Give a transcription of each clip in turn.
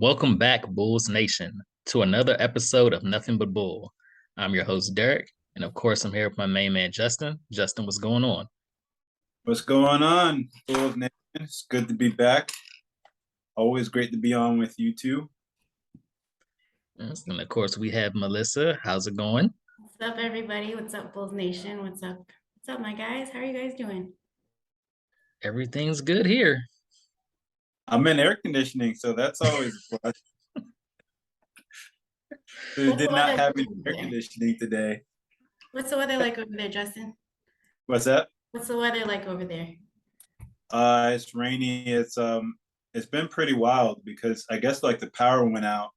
Welcome back, Bulls Nation, to another episode of Nothing But Bull. I'm your host, Derek, and of course, I'm here with my main man, Justin. Justin, what's going on? What's going on, Bulls Nation? It's good to be back. Always great to be on with you two. Yes, and of course, we have Melissa. How's it going? What's up, everybody? What's up, Bulls Nation? What's up? What's up, my guys? How are you guys doing? Everything's good here. I'm in air conditioning, so that's always a plus. We did not have any air conditioning today. What's the weather like over there, Justin? What's that? What's the weather like over there? It's rainy. It's been pretty wild because I guess like the power went out.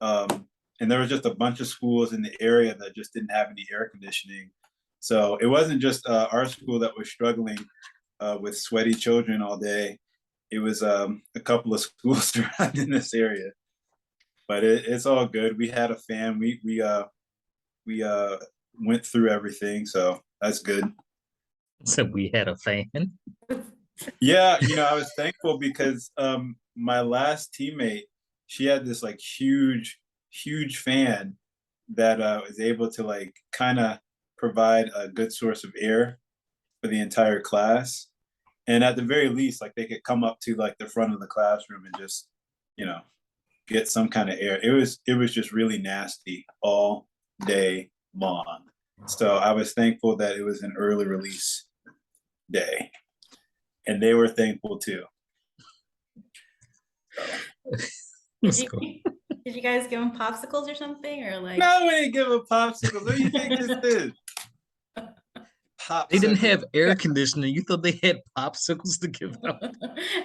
And there was just a bunch of schools in the area that just didn't have any air conditioning. So it wasn't just our school that was struggling with sweaty children all day. It was a couple of schools around in this area, but it's all good. We had a fan. We went through everything, so that's good. So we had a fan. Yeah, I was thankful because my last teammate, she had this like huge fan that was able to like kind of provide a good source of air for the entire class. And at the very least, like they could come up to like the front of the classroom and just, get some kind of air. It was just really nasty all day long. So I was thankful that it was an early release day. And they were thankful too. Did you guys give them popsicles or something, or like? No, we didn't give them popsicles. What do you think this is? They didn't have air conditioning. You thought they had popsicles to give them?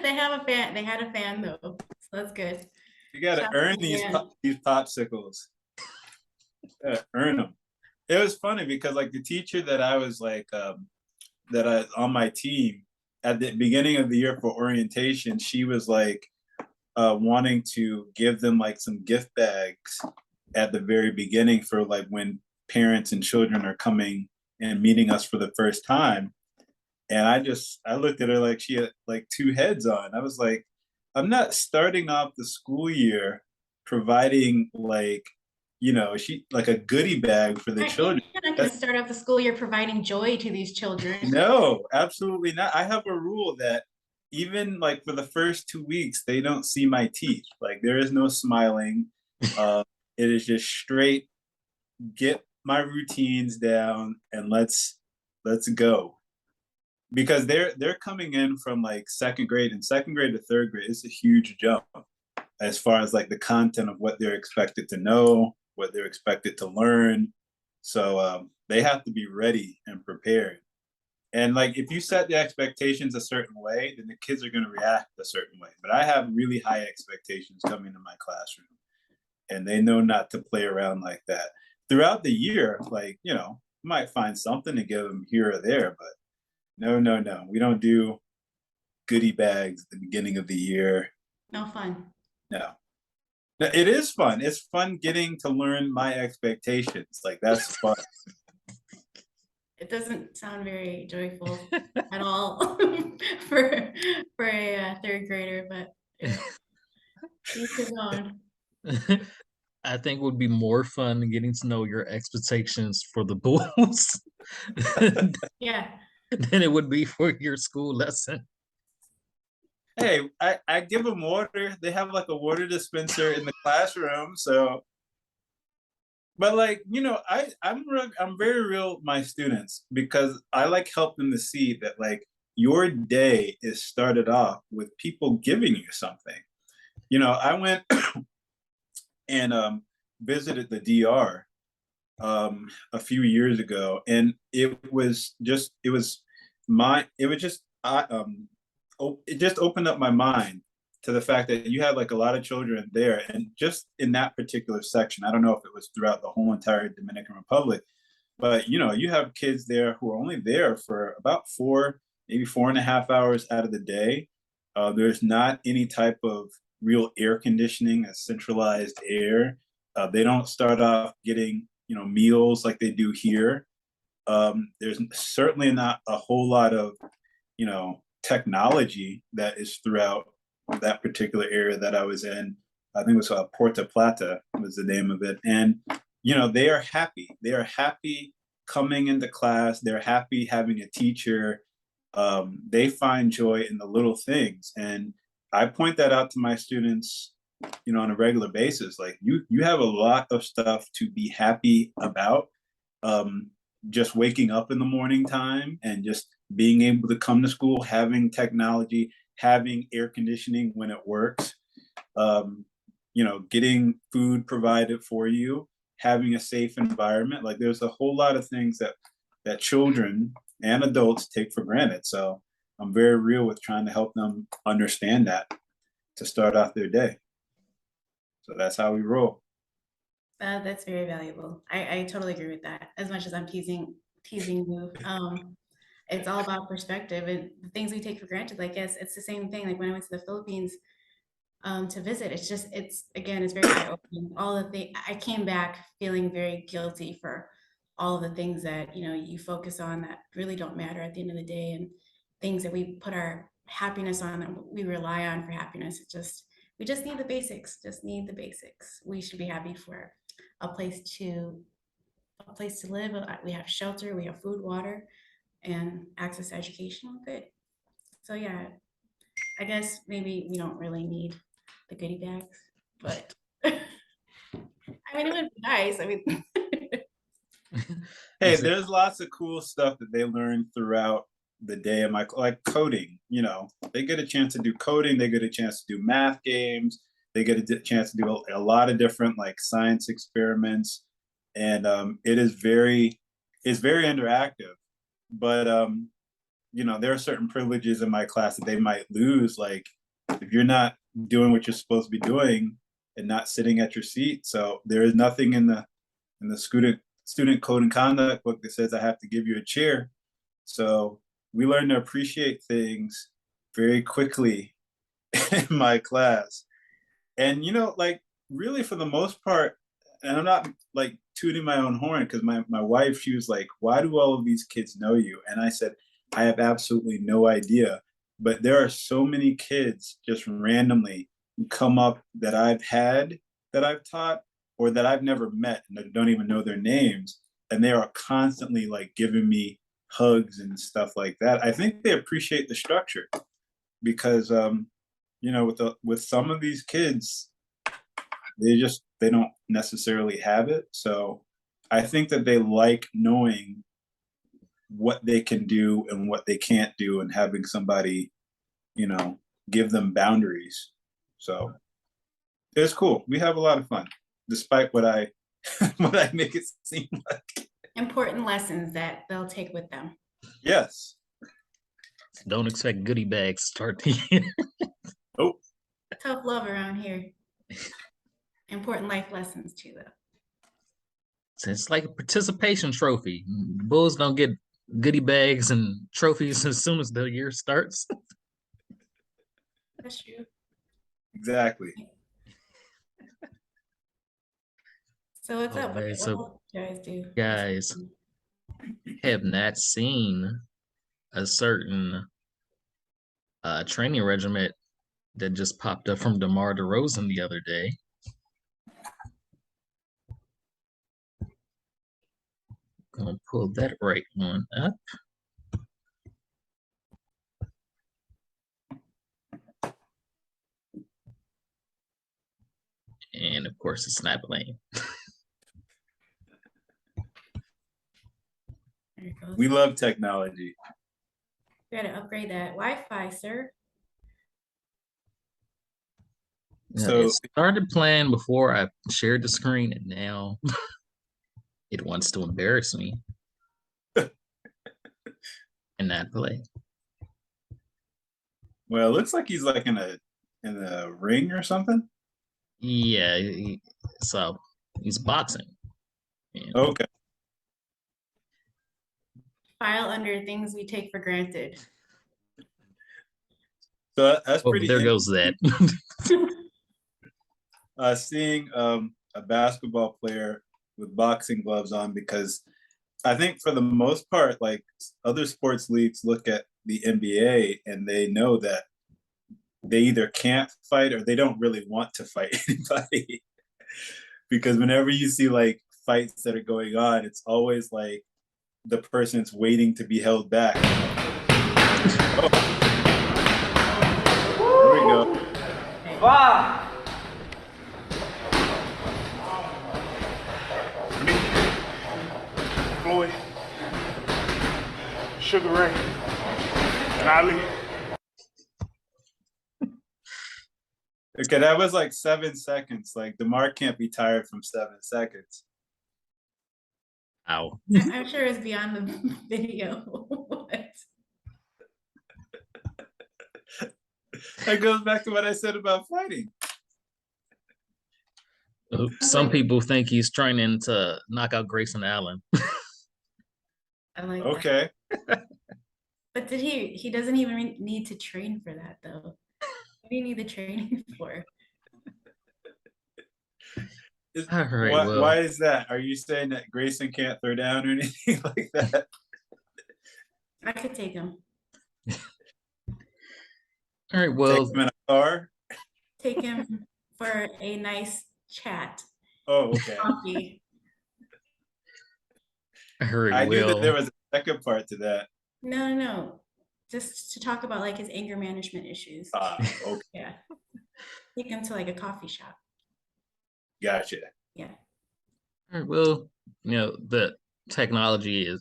They have a fan. They had a fan though, so that's good. You gotta earn these popsicles. Earn them. It was funny because like the teacher that I was like that I on my team at the beginning of the year for orientation, she was like wanting to give them like some gift bags at the very beginning for like when parents and children are coming and meeting us for the first time. And I looked at her like she had like two heads on. I was like, I'm not starting off the school year providing like, she like a goodie bag for the children. You're not going to start off the school year providing joy to these children. No, absolutely not. I have a rule that even like for the first 2 weeks, they don't see my teeth. Like there is no smiling. It is just straight, get my routines down and let's go. Because they're coming in from like second grade, and second grade to third grade is a huge jump as far as like the content of what they're expected to know, what they're expected to learn. So they have to be ready and prepared. And like if you set the expectations a certain way, then the kids are going to react a certain way. But I have really high expectations coming to my classroom, and they know not to play around like that. Throughout the year, like, might find something to give them here or there, but no. We don't do goodie bags at the beginning of the year. No fun. No. It is fun. It's fun getting to learn my expectations. Like that's fun. It doesn't sound very joyful at all for a third grader, but keep it on. I think it would be more fun getting to know your expectations for the Bulls. Yeah. Than it would be for your school lesson. Hey, I give them water. They have like a water dispenser in the classroom. So, but like, I'm very real with my students because I like help them to see that like your day is started off with people giving you something. I went and visited the DR a few years ago, and it just opened up my mind to the fact that you had like a lot of children there, and just in that particular section, I don't know if it was throughout the whole entire Dominican Republic, but you have kids there who are only there for about maybe 4.5 hours out of the day. There's not any type of real air conditioning, a centralized air. They don't start off getting meals like they do here. There's certainly not a whole lot of technology that is throughout that particular area that I was in. I think it was Puerto Plata was the name of it. And, you know, they are happy. They are happy coming into class. They're happy having a teacher. They find joy in the little things. And I point that out to my students, you know, on a regular basis. Like you have a lot of stuff to be happy about. Just waking up in the morning time and just being able to come to school, having technology, having air conditioning when it works, you know, getting food provided for you, having a safe environment. Like there's a whole lot of things that children and adults take for granted. So I'm very real with trying to help them understand that to start off their day. So that's how we roll. That's very valuable. I totally agree with that. As much as I'm teasing you, it's all about perspective and the things we take for granted. Like, yes, it's the same thing. Like when I went to the Philippines to visit, it's again, it's very eye-opening. All the things I came back feeling very guilty for all of the things that you focus on that really don't matter at the end of the day, and things that we put our happiness on, that we rely on for happiness. We just need the basics. Just need the basics. We should be happy for a place to live. We have shelter, we have food, water, and access to education. We're good. So yeah, I guess maybe we don't really need the goodie bags, but I mean, it would be nice. I mean, Hey, there's lots of cool stuff that they learn throughout the day of like coding. You know, they get a chance to do coding, they get a chance to do math games, they get a chance to do a lot of different like science experiments, and it's very interactive. But you know, there are certain privileges in my class that they might lose, like if you're not doing what you're supposed to be doing and not sitting at your seat. So there is nothing in the student code and conduct book that says I have to give you a chair. So we learn to appreciate things very quickly in my class. And you know, like really for the most part, and I'm not like tooting my own horn, because my wife, she was like, why do all of these kids know you? And I said, I have absolutely no idea. But there are so many kids just randomly who come up that I've taught, or that I've never met and don't even know their names. And they are constantly like giving me hugs and stuff like that. I think they appreciate the structure because, you know, with some of these kids, they don't necessarily have it. So I think that they like knowing what they can do and what they can't do, and having somebody, you know, give them boundaries. So it's cool. We have a lot of fun, despite what I what I make it seem like. important lessons that they'll take with them. Yes. Don't expect goodie bags to start the year. Oh. Tough love around here. Important life lessons too, though. It's like a participation trophy. Bulls don't get goodie bags and trophies as soon as the year starts. That's true. Exactly. So what's up? Okay, What so else do you guys do? guys have not seen a certain training regiment that just popped up from DeMar DeRozan the other day. Gonna pull that right one up. And of course, it's not playing. There it goes. We love technology. We gotta upgrade that Wi-Fi, sir. So it started playing before I shared the screen, and now it wants to embarrass me and not play. Well, it looks like he's like in a ring or something. Yeah, so he's boxing. Okay. File under things we take for granted. So that's pretty. There goes that. Seeing a basketball player with boxing gloves on, because I think for the most part, like other sports leagues look at the NBA and they know that they either can't fight or they don't really want to fight anybody. Because whenever you see like fights that are going on, it's always like the person's waiting to be held back. Oh. There we go. Wow. Floyd, Sugar Ray, and Ali. Okay, that was like 7 seconds. Like DeMar can't be tired from 7 seconds. Ow. I'm sure it's beyond the video. What? That goes back to what I said about fighting. Some people think he's training to knock out Grayson Allen. I like that. Okay. But did he doesn't even need to train for that though. What do you need the training for? All right, why, well. why is that? Are you saying that Grayson can't throw down or anything like that? I could take him. All right, well. Take him in a car? Take him for a nice chat. Oh, okay. Coffee. All right, I knew that well. there was a second part to that. No. Just to talk about like his anger management issues. Okay. Yeah. Take him to like a coffee shop. Gotcha. Yeah. All right, well, the technology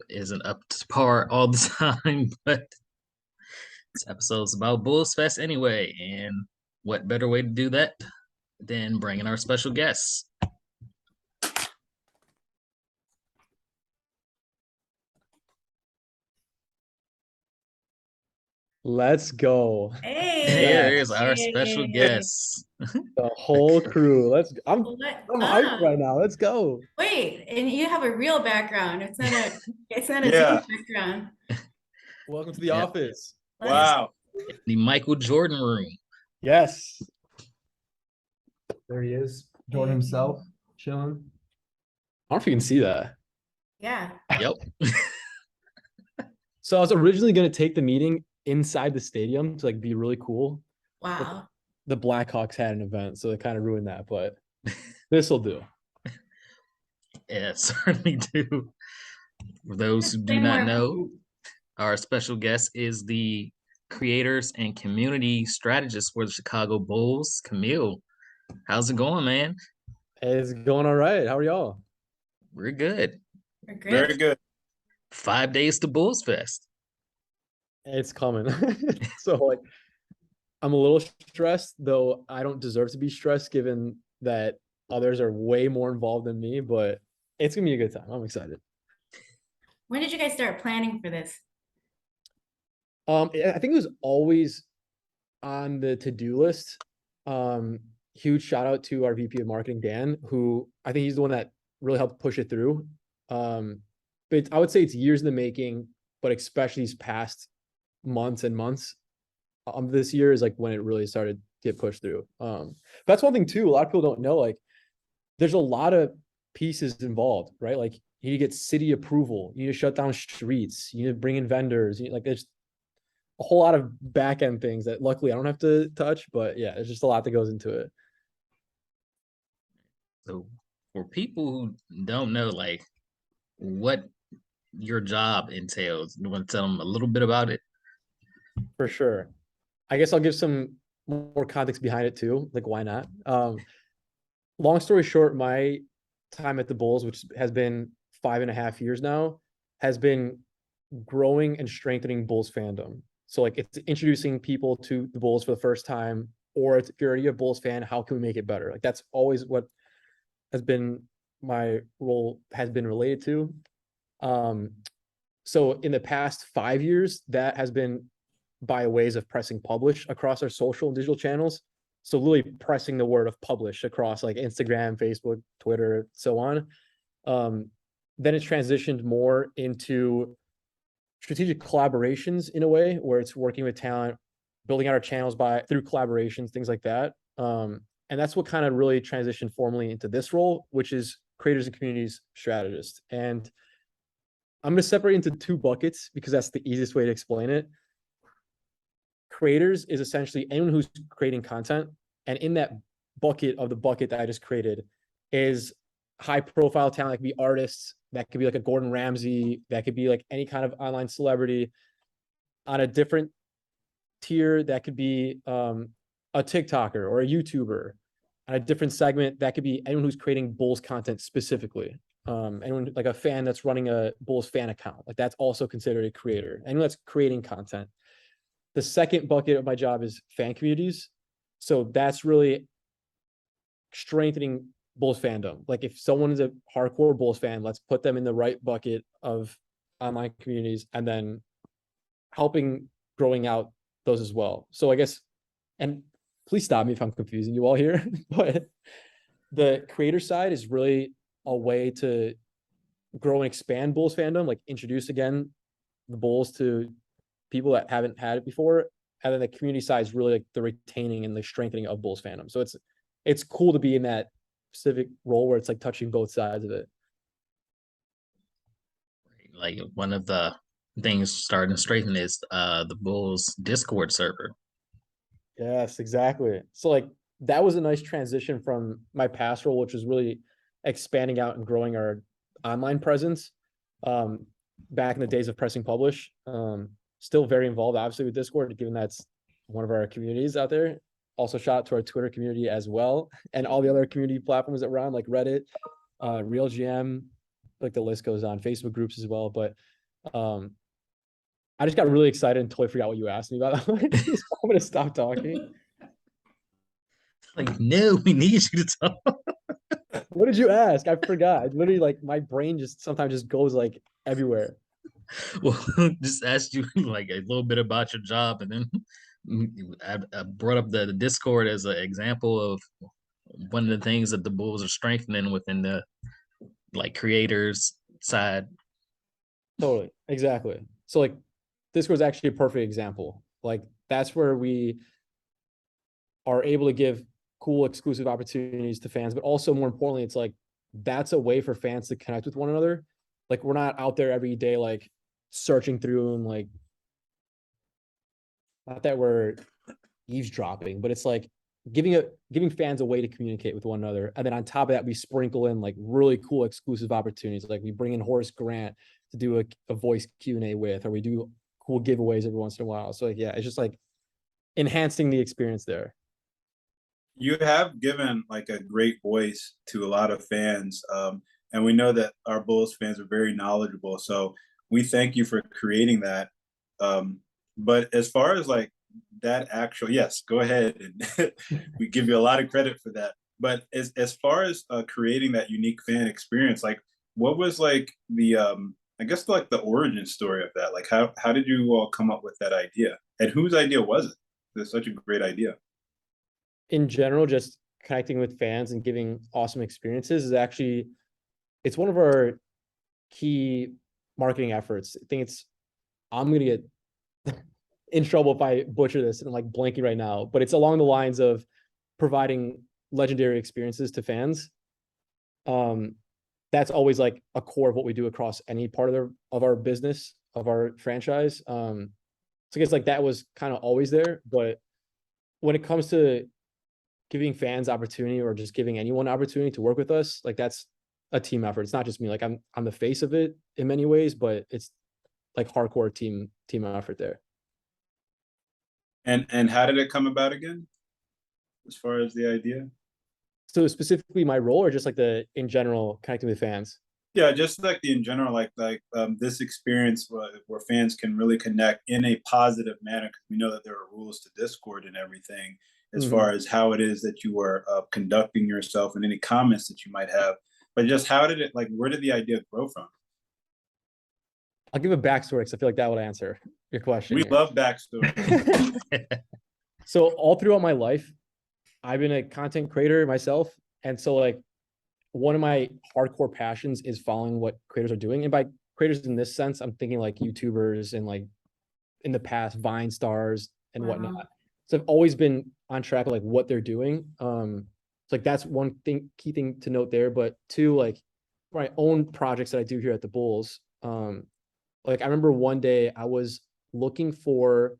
isn't up to par all the time, but this episode's about Bulls Fest anyway, and what better way to do that than bringing our special guests? Let's go. Hey. There's our special guests. The whole crew. I'm What hyped up? right now. Let's go. Wait, and you have a real background. It's not a Yeah. Zoom background. Welcome to the Yep. office. Wow. The Michael Jordan room. Yes. There he is. Jordan himself, chilling. I don't know if you can see that. Yeah. Yep. So I was originally going to take the meeting inside the stadium to like be really cool. Wow. The Blackhawks had an event, so they kind of ruined that, but this will do. Yeah, certainly do. For those who do Say not more. know, our special guest is the creators and community strategist for the Chicago Bulls, Camille. How's it going, man? It's going all right. How are y'all? We're good. We're good. Very good. 5 days to Bulls Fest. It's coming. So like I'm a little stressed, though I don't deserve to be stressed given that others are way more involved than me, but it's gonna be a good time. I'm excited. When did you guys start planning for this? I think it was always on the to-do list. Huge shout out to our VP of marketing, Dan, who I think he's the one that really helped push it through. But I would say it's years in the making, but especially these past months and months this year is like when it really started to get pushed through. That's one thing too. A lot of people don't know, like there's a lot of pieces involved, right? Like you need to get city approval, you need to shut down streets, you need to bring in vendors, like there's a whole lot of back end things that luckily I don't have to touch, but yeah, there's just a lot that goes into it. So for people who don't know, like what your job entails, you want to tell them a little bit about it? For sure. I guess I'll give some more context behind it too. Like, why not? Long story short, my time at the Bulls, which has been 5.5 years now, has been growing and strengthening Bulls fandom. So like it's introducing people to the Bulls for the first time, or if you're already a Bulls fan, how can we make it better? Like that's always what has been my role has been related to. So in the past 5 years, that has been by ways of pressing publish across our social and digital channels. So literally pressing the word of publish across like Instagram, Facebook, Twitter, so on. Then it's transitioned more into strategic collaborations in a way where it's working with talent, building out our channels through collaborations, things like that. And that's what kind of really transitioned formally into this role, which is creators and communities strategist. And I'm going to separate into two buckets because that's the easiest way to explain it. creators is essentially anyone who's creating content. And in that bucket of the bucket that I just created is high profile talent. That could be artists, that could be like a Gordon Ramsay, that could be like any kind of online celebrity. On a different tier, that could be a TikToker or a YouTuber. On a different segment, that could be anyone who's creating Bulls content specifically. Anyone like a fan that's running a Bulls fan account, like that's also considered a creator. Anyone that's creating content. The second bucket of my job is fan communities. So that's really strengthening Bulls fandom. Like if someone is a hardcore Bulls fan, let's put them in the right bucket of online communities and then helping growing out those as well. So I guess, and please stop me if I'm confusing you all here, but the creator side is really a way to grow and expand Bulls fandom, like introduce again the Bulls to people that haven't had it before. And then the community side is really like the retaining and the strengthening of Bulls fandom. So it's cool to be in that specific role where it's like touching both sides of it. Like one of the things starting to strengthen is the Bulls Discord server. Yes, exactly. So like that was a nice transition from my past role, which was really expanding out and growing our online presence. Back in the days of Pressing Publish. Still very involved, obviously, with Discord, given that's one of our communities out there. Also, shout out to our Twitter community as well, and all the other community platforms around, like Reddit, Real GM, like the list goes on. Facebook groups as well. But I just got really excited and totally forgot what you asked me about. I'm gonna stop talking. Like, no, we need you to talk. What did you ask? I forgot. I literally, like, my brain just sometimes just goes like everywhere. Well, just asked you like a little bit about your job, and then I brought up the Discord as an example of one of the things that the Bulls are strengthening within the like creators side. Totally. Exactly. So like Discord is actually a perfect example. Like that's where we are able to give cool exclusive opportunities to fans, but also more importantly, it's like that's a way for fans to connect with one another. Like we're not out there every day like searching through and like, not that we're eavesdropping, but it's like giving fans a way to communicate with one another. And then on top of that, we sprinkle in like really cool exclusive opportunities. Like we bring in Horace Grant to do a voice Q&A with, or we do cool giveaways every once in a while. So like, yeah, it's just like enhancing the experience there. You have given like a great voice to a lot of fans. And we know that our Bulls fans are very knowledgeable. So we thank you for creating that. But as far as like that actual, yes, go ahead. And we give you a lot of credit for that. But as far as creating that unique fan experience, like what was like the, I guess like the origin story of that? Like how did you all come up with that idea? And whose idea was it? It's such a great idea. In general, just connecting with fans and giving awesome experiences is actually, it's one of our key marketing efforts. I think I'm going to get in trouble if I butcher this and I'm like blanking right now, but it's along the lines of providing legendary experiences to fans. That's always like a core of what we do across any part of our business, of our franchise. So I guess like that was kind of always there, but when it comes to giving fans opportunity or just giving anyone opportunity to work with us, like that's a team effort. It's not just me. Like I'm the face of it in many ways, but it's like hardcore team effort there. And how did it come about again? As far as the idea? So specifically my role, or just like in general connecting with fans? Yeah, just like in general, like this experience where fans can really connect in a positive manner, because we know that there are rules to Discord and everything, as far as how it is that you are conducting yourself and any comments that you might have. But just how did it, like, where did the idea grow from? I'll give a backstory because I feel like that would answer your question. We love backstory. So all throughout my life, I've been a content creator myself. And so like one of my hardcore passions is following what creators are doing. And by creators in this sense, I'm thinking like YouTubers and like in the past Vine stars and whatnot. So I've always been on track of like what they're doing. So like that's one key thing to note there. But two, like my own projects that I do here at the Bulls. Like I remember one day I was looking for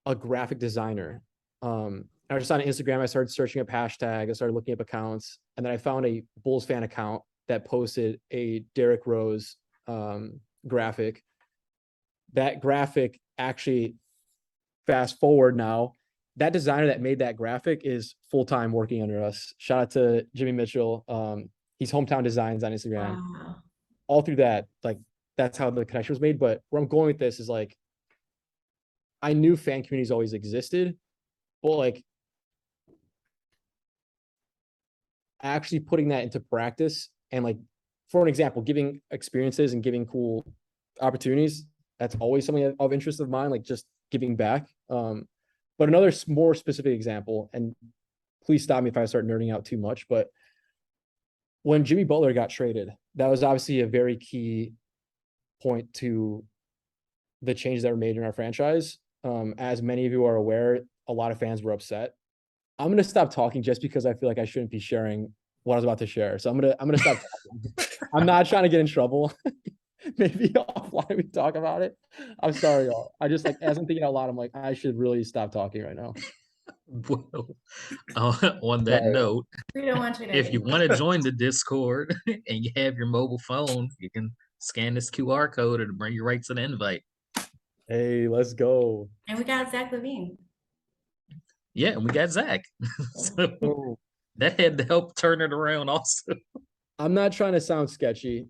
a graphic designer. I was just on Instagram. I started searching up hashtag. I started looking up accounts, and then I found a Bulls fan account that posted a Derrick Rose graphic. That graphic actually, fast forward now, that designer that made that graphic is full-time working under us. Shout out to Jimmy Mitchell. He's Hometown Designs on Instagram. Wow. All through that, like, that's how the connection was made. But where I'm going with this is, like, I knew fan communities always existed, but like actually putting that into practice and, like, for an example, giving experiences and giving cool opportunities, that's always something of interest of mine, like just giving back. But another more specific example, and please stop me if I start nerding out too much, but when Jimmy Butler got traded, that was obviously a very key point to the changes that were made in our franchise. As many of you are aware, a lot of fans were upset. I'm gonna stop talking just because I feel like I shouldn't be sharing what I was about to share. So I'm gonna stop talking. I'm not trying to get in trouble. Maybe offline we talk about it. I'm sorry, y'all. I just, like, as I'm thinking out loud, I'm like, I should really stop talking right now. Well, on that Sorry. note, We don't want you to. if you want to join the Discord and you have your mobile phone, you can scan this QR code. It'll bring you right to the invite. Hey, let's go. And we got Zach Levine. Yeah, and we got Zach. So Oh, that had to help turn it around also. I'm not trying to sound sketchy.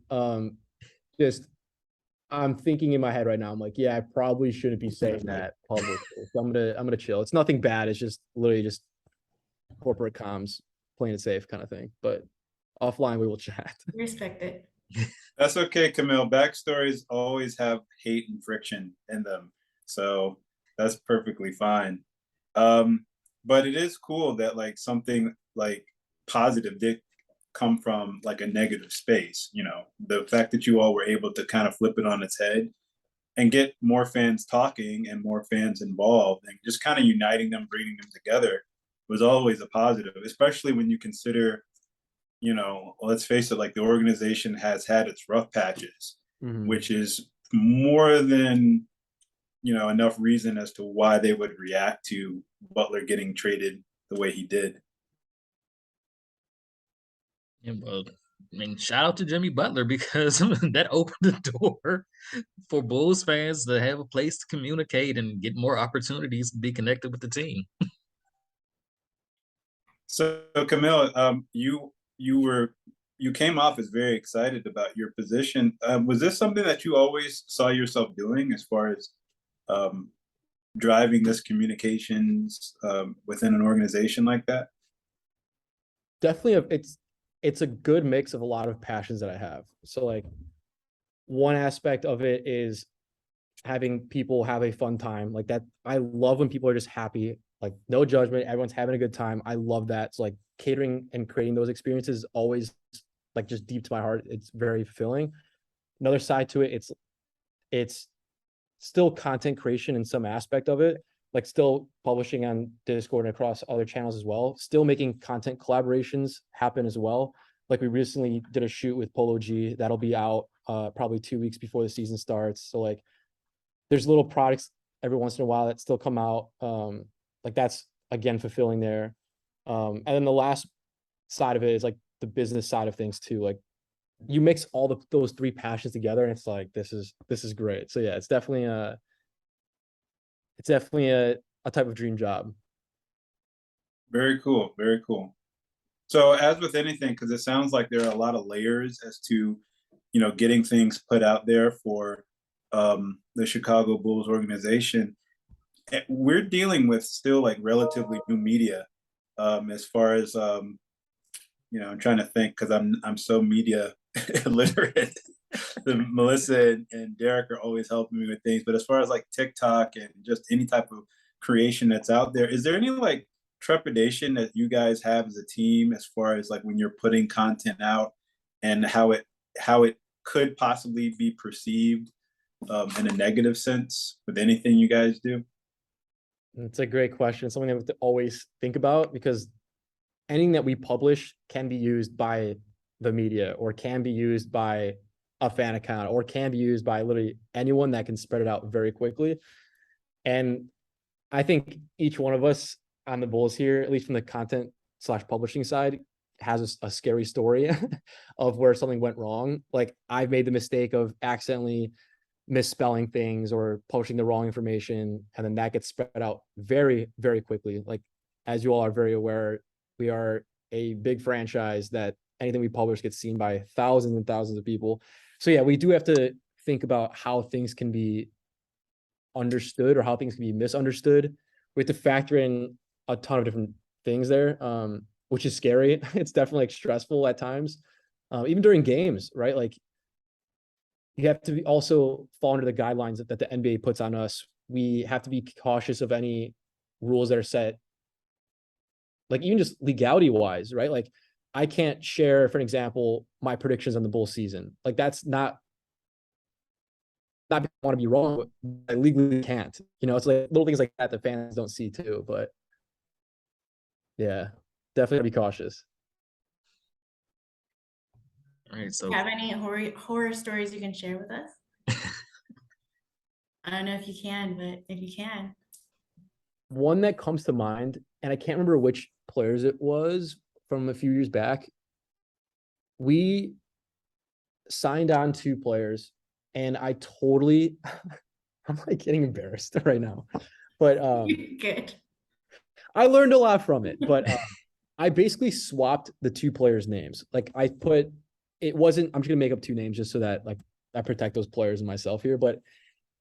Just I'm thinking in my head right now. I'm like, yeah, I probably shouldn't be saying that publicly. So I'm gonna chill. It's nothing bad. It's just literally just corporate comms, playing it safe kind of thing. But offline we will chat. Respect it. That's okay, Camille. Backstories always have hate and friction in them, so that's perfectly fine. But it is cool that, like, something like positive did come from, like, a negative space. You know, the fact that you all were able to kind of flip it on its head and get more fans talking and more fans involved and just kind of uniting them, bringing them together was always a positive, especially when you consider, you know, let's face it, like, the organization has had its rough patches, Mhm. which is more than, you know, enough reason as to why they would react to Butler getting traded the way he did. Yeah, well, I mean, shout out to Jimmy Butler because that opened the door for Bulls fans to have a place to communicate and get more opportunities to be connected with the team. So, Camille, you came off as very excited about your position. Was this something that you always saw yourself doing, as far as um, driving this communications within an organization like that? Definitely, it's a good mix of a lot of passions that I have. So, like, one aspect of it is having people have a fun time, like that. I love when people are just happy, like, no judgment, everyone's having a good time. I love that. So, like, catering and creating those experiences always, like, just deep to my heart. It's very fulfilling. Another side to it, it's still content creation in some aspect of it, like still publishing on Discord and across other channels as well, still making content collaborations happen as well. Like, we recently did a shoot with Polo G that'll be out probably 2 weeks before the season starts. So, like, there's little products every once in a while that still come out. Like, that's again fulfilling there. And then the last side of it is, like, the business side of things too. Like, you mix all those three passions together and it's like, this is great. So yeah, it's definitely a type of dream job. Very cool. Very cool. So, as with anything, because it sounds like there are a lot of layers as to, you know, getting things put out there for the Chicago Bulls organization. We're dealing with still, like, relatively new media, as far as you know. I'm trying to think because I'm so media illiterate. Melissa and Derek are always helping me with things, but as far as, like, TikTok and just any type of creation that's out there, is there any, like, trepidation that you guys have as a team, as far as, like, when you're putting content out and how it could possibly be perceived in a negative sense with anything you guys do? It's a great question. It's something that we have to always think about, because anything that we publish can be used by the media, or can be used by a fan account, or can be used by literally anyone that can spread it out very quickly. And I think each one of us on the Bulls here, at least from the content/publishing side, has a scary story of where something went wrong. Like I've made the mistake of accidentally misspelling things or posting the wrong information, and then that gets spread out very, very quickly. Like as you all are very aware, we are a big franchise that anything we publish gets seen by thousands and thousands of people. So yeah, we do have to think about how things can be understood or how things can be misunderstood. We have to factor in a ton of different things there, which is scary. It's definitely like stressful at times, even during games, right? Like you have to also fall under the guidelines that the NBA puts on us. We have to be cautious of any rules that are set, like even just legality wise, right? Like I can't share, for an example, my predictions on the Bulls season. Like that's not because I want to be wrong, but I legally can't. It's like little things like that that fans don't see too. But yeah, definitely gotta be cautious. All right, Do so you have any horror stories you can share with us? I don't know if you can, but if you can. One that comes to mind, and I can't remember which players it was from a few years back. We signed on 2 players, and I totally, I'm like getting embarrassed right now, but Good. I learned a lot from it. But I basically swapped the 2 players' names. Like I put, it wasn't. I'm just gonna make up 2 names just so that like I protect those players and myself here. But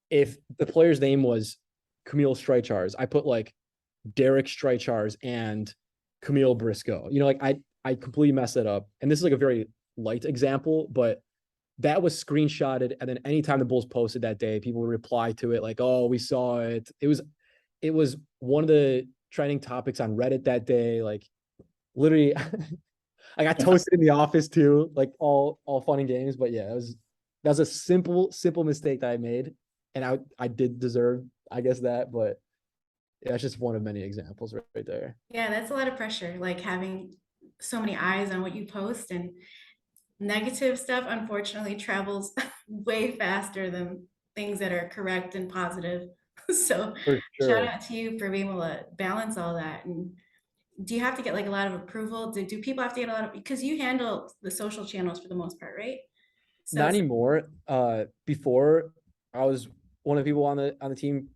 if the player's name was Camille Streichars, I put like Derek Streichars and Camille Briscoe. Like I completely messed it up. And this is like a very light example, but that was screenshotted. And then anytime the Bulls posted that day, people would reply to it like, "Oh, we saw it." It was one of the trending topics on Reddit that day. Like literally, I got toasted in the office too. Like all fun and games, but yeah, that was a simple mistake that I made, and I did deserve, I guess, that, but yeah, it's just one of many examples right there. Yeah, that's a lot of pressure, like having so many eyes on what you post, and negative stuff unfortunately travels way faster than things that are correct and positive. So For shout sure. out to you for being able to balance all that. And do you have to get like a lot of approval? Do people have to get a lot of, because you handle the social channels for the most part, right? Not So anymore. Before I was one of the people on the team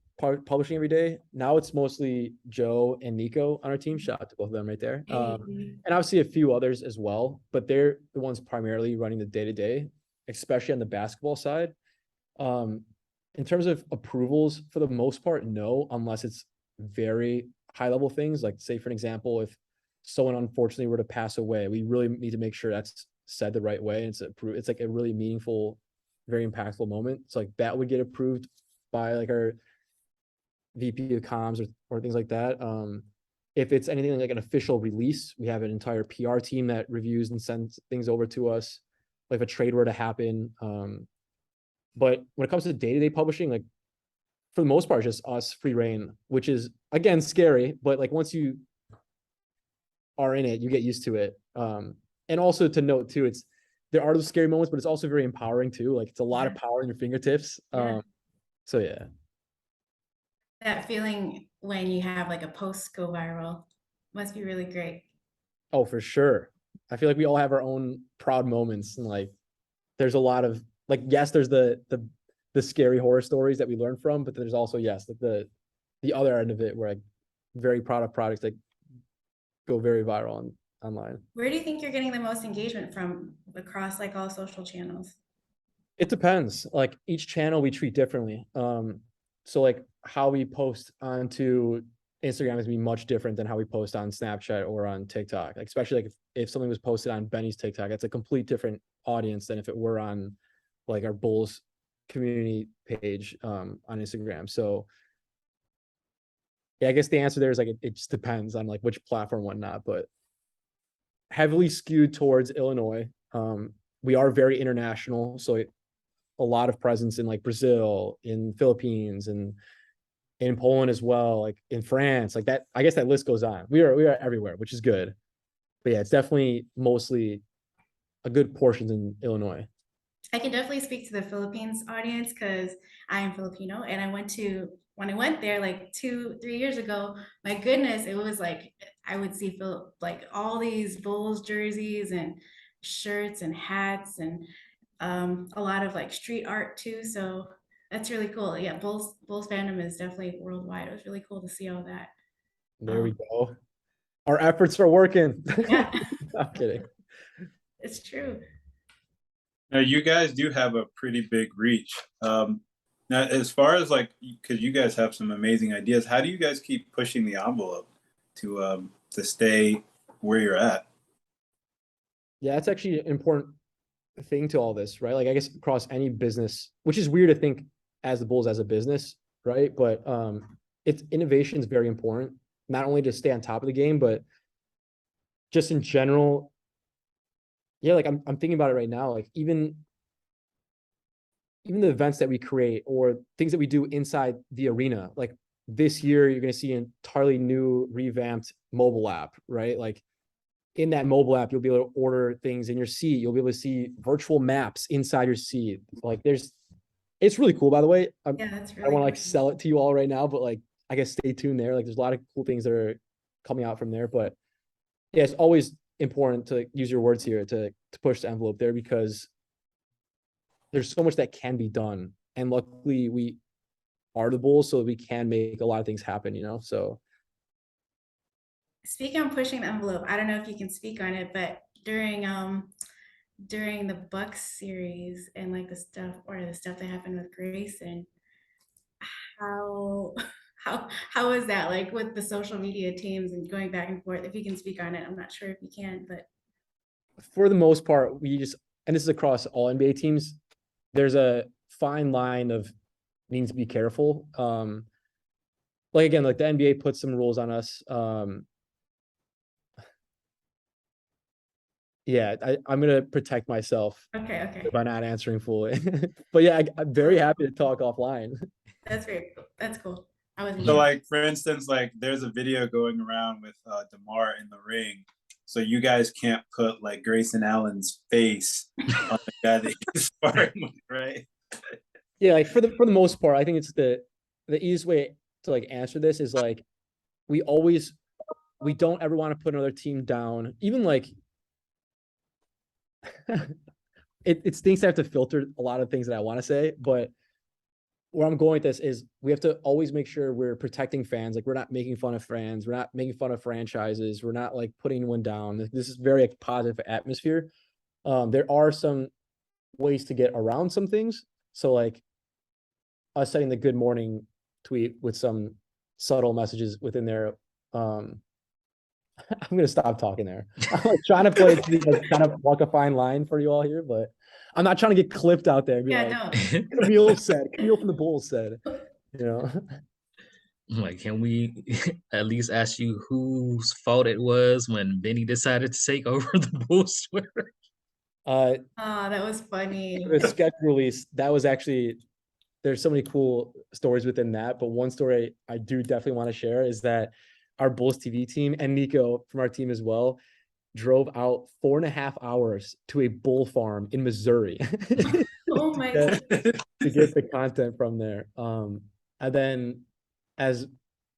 publishing every day. Now it's mostly Joe and Nico on our team. Shout out to both of them right there. hey, And obviously a few others as well, but they're the ones primarily running the day-to-day, especially on the basketball side. Um, in terms of approvals, for the most part, no, unless it's very high level things. Like say, for an example, if someone unfortunately were to pass away, we really need to make sure that's said the right way. And it's like a really meaningful, very impactful moment. So like that would get approved by like our VP of comms or things like that. If it's anything like an official release, we have an entire PR team that reviews and sends things over to us. Like if a trade were to happen. But when it comes to day-to-day publishing, like for the most part, just us free reign, which is again scary, but like once you are in it, you get used to it. And also to note too, there are those scary moments, but it's also very empowering too. Like it's a lot of power in your fingertips. yeah. So yeah. That feeling when you have like a post go viral must be really great. Oh, for sure. I feel like we all have our own proud moments, and like there's a lot of like, yes, there's the scary horror stories that we learn from, but there's also, yes, like the other end of it where I'm very proud of products that go very viral online. Where do you think you're getting the most engagement from across like all social channels? It depends. Like each channel we treat differently. So like how we post onto Instagram is gonna be much different than how we post on Snapchat or on TikTok. Like especially like if something was posted on Benny's TikTok, it's a complete different audience than if it were on like our Bulls community page on Instagram. So yeah, I guess the answer there is like it just depends on like which platform, whatnot, but heavily skewed towards Illinois. We are very international, so a lot of presence in like Brazil, in Philippines, and in Poland as well, like in France, like that. I guess that list goes on. We are everywhere, which is good. But yeah, it's definitely mostly a good portion in Illinois. I can definitely speak to the Philippines audience because I am Filipino and I went to when I went there like 2, 3 years ago, my goodness, it was like I would see like all these Bulls jerseys and shirts and hats and a lot of like street art too. So that's really cool. Yeah, Bulls fandom is definitely worldwide. It was really cool to see all that. There we go. Our efforts are working. Yeah, I'm kidding. it's true. Now you guys do have a pretty big reach. Now, as far as like, because you guys have some amazing ideas, how do you guys keep pushing the envelope to stay where you're at? Yeah, that's actually an important thing to all this, right? Like I guess across any business, which is weird to think as the Bulls as a business, right? But it's innovation is very important, not only to stay on top of the game, but just in general. Yeah, like I'm thinking about it right now. Like even the events that we create or things that we do inside the arena, like this year, you're going to see an entirely new revamped mobile app, right? Like in that mobile app, you'll be able to order things in your seat. You'll be able to see virtual maps inside your seat. Like it's really cool, by the way. Yeah, that's I really don't want to like cool. sell it to you all right now, but like, I guess stay tuned there. Like there's a lot of cool things that are coming out from there, but yeah, it's always important to use your words here to push the envelope there because there's so much that can be done. And luckily we are the Bulls, so we can make a lot of things happen, so. Speaking on pushing the envelope, I don't know if you can speak on it, but during the Bucks series and like the stuff that happened with Grayson, how how is that like with the social media teams and going back and forth? If you can speak on it, I'm not sure if you can, but For the most part, and this is across all NBA teams, there's a fine line of needs to be careful. Like again, like the NBA puts some rules on us. Yeah, I'm gonna protect myself okay. by not answering fully. But yeah, I'm very happy to talk offline. That's very cool. That's cool. I wasn't So sure. like, for instance, like there's a video going around with DeMar in the ring. So you guys can't put like Grayson Allen's face on the guy that he's sparring with, right? Yeah, like for the most part, I think it's the easiest way to like answer this is like we don't ever want to put another team down. Even like it stinks to have to filter a lot of things that I want to say, but where I'm going with this is we have to always make sure we're protecting fans. Like we're not making fun of fans. We're not making fun of franchises. We're not like putting anyone down. This is very like, positive atmosphere. There are some ways to get around some things. So like us setting the good morning tweet with some subtle messages within there. I'm gonna stop talking there. I'm like trying to play it like kind of walk a fine line for you all here, but I'm not trying to get clipped out there and be Yeah, like no. Camille from the Bulls said, Like, can we at least ask you whose fault it was when Benny decided to take over the Bulls Twitter? Oh, that was funny. The sketch release, that was actually, there's so many cool stories within that, but one story I do definitely want to share is that our Bulls TV team and Nico from our team as well drove out 4.5 hours to a bull farm in Missouri Oh my God. to get the content from there. And then as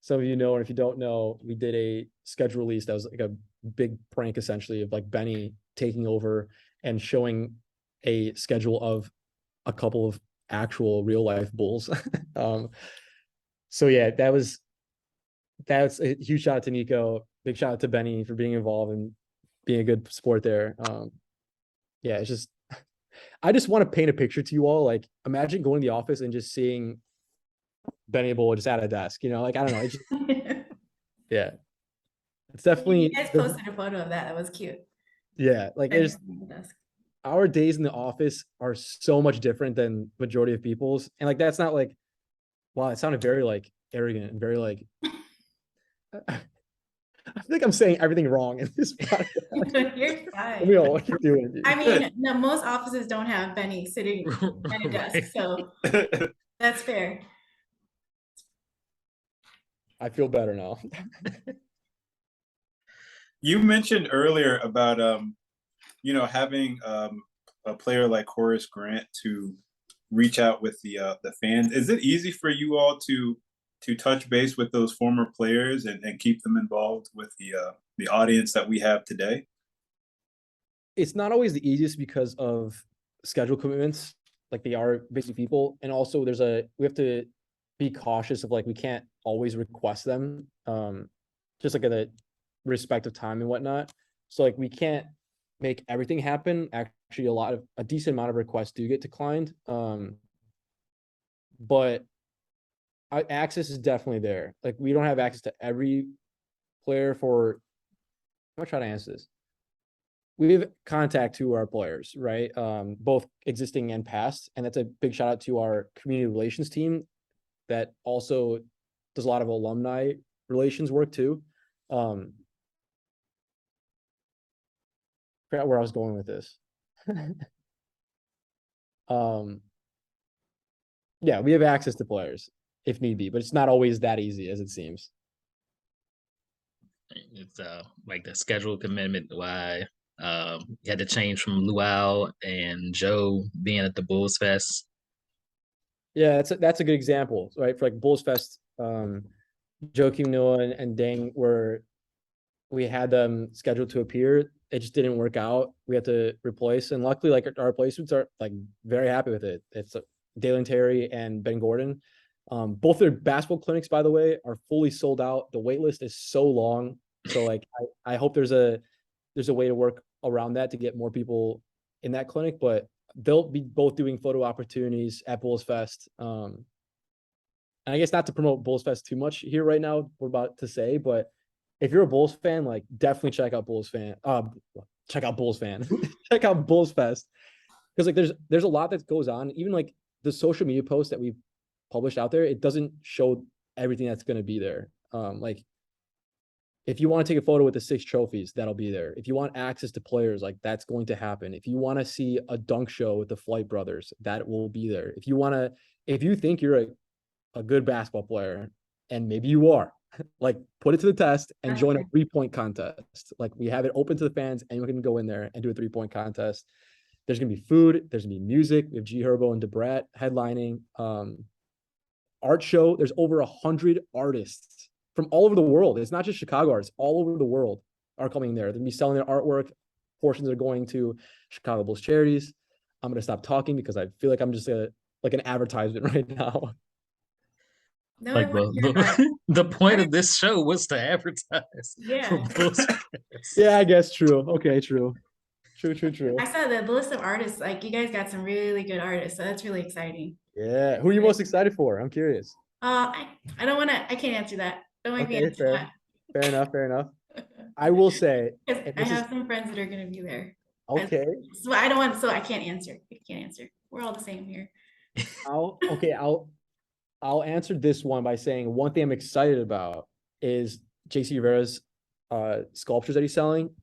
some of you know, or if you don't know, we did a schedule release that was like a big prank essentially of like Benny taking over and showing a schedule of a couple of actual real life Bulls. So yeah, that's a huge shout out to Nico. Big shout out to Benny for being involved and being a good sport there. Yeah, it's just, I just want to paint a picture to you all. Like, imagine going to the office and just seeing Benny Bull just at a desk, like, I don't know. It's just, yeah, it's definitely. You guys posted a photo of that. That was cute. Yeah, like it's our days in the office are so much different than majority of people's, and like that's not like, wow, it sounded very like arrogant and very like. I think I'm saying everything wrong in this podcast. You're fine. We all what you're doing. Dude. I mean, no, most offices don't have Benny sitting at a desk, so that's fair. I feel better now. You mentioned earlier about having a player like Horace Grant to reach out with the fans. Is it easy for you all to touch base with those former players and keep them involved with the audience that we have today? It's not always the easiest because of schedule commitments. Like, they are busy people, and also we have to be cautious of, like, we can't always request them, just like the respect of time and whatnot. So, like, we can't make everything happen. Actually, a decent amount of requests do get declined. But access is definitely there. Like, we don't have access to every player for. I'm gonna try to answer this. We have contact to our players, right? Both existing and past, and that's a big shout out to our community relations team that also does a lot of alumni relations work too. Forgot where I was going with this. Yeah, we have access to players if need be, but it's not always that easy as it seems. It's like the schedule commitment why you had to change from Luau and Joe being at the Bulls Fest. Yeah, that's a good example, right? For like Bulls Fest, Joakim Noah and Dang we had them scheduled to appear. It just didn't work out. We had to replace, and luckily, like, our replacements are like very happy with it. It's Dalen Terry and Ben Gordon. Both their basketball clinics, by the way, are fully sold out. The wait list is so long. So, like, I hope there's a way to work around that to get more people in that clinic, but they'll be both doing photo opportunities at Bulls Fest. And I guess not to promote Bulls Fest too much here right now, we're about to say, but if you're a Bulls fan, like, definitely check out Bulls Fan. Check out Bulls Fan. Check out Bulls Fest. Because, like, there's a lot that goes on. Even like the social media posts that we've published out there, it doesn't show everything that's going to be there. Like, if you want to take a photo with the 6 trophies, that'll be there. If you want access to players, like, that's going to happen. If you want to see a dunk show with the Flight brothers, that will be there. If you think you're a good basketball player, and maybe you are, like, put it to the test and join a 3-point contest. Like, we have it open to the fans, anyone can go in there and do a 3-point contest. There's gonna be food, there's gonna be music. We have G Herbo and Debrat headlining. Art show. There's over 100 artists from all over the world. It's not just Chicago artists, all over the world are coming there. They're gonna be selling their artwork. Portions are going to Chicago Bulls charities. I'm gonna stop talking because I feel like I'm just like an advertisement right now. No, Like, the point of this show was to advertise for Yeah. Bulls Fest. Yeah, I guess true. Okay, true. True. I saw the list of artists. Like, you guys got some really good artists, so that's really exciting. Yeah. Who are you most excited for? I'm curious. I don't want to. I can't answer that. Don't make me Okay, answer that. fair enough. I will say, 'Cause and I this have some friends that are going to be there. okay. So I don't want. So I can't answer. I can't answer. We're all the same here. I'll answer this one by saying one thing I'm excited about is JC Rivera's sculptures that he's selling.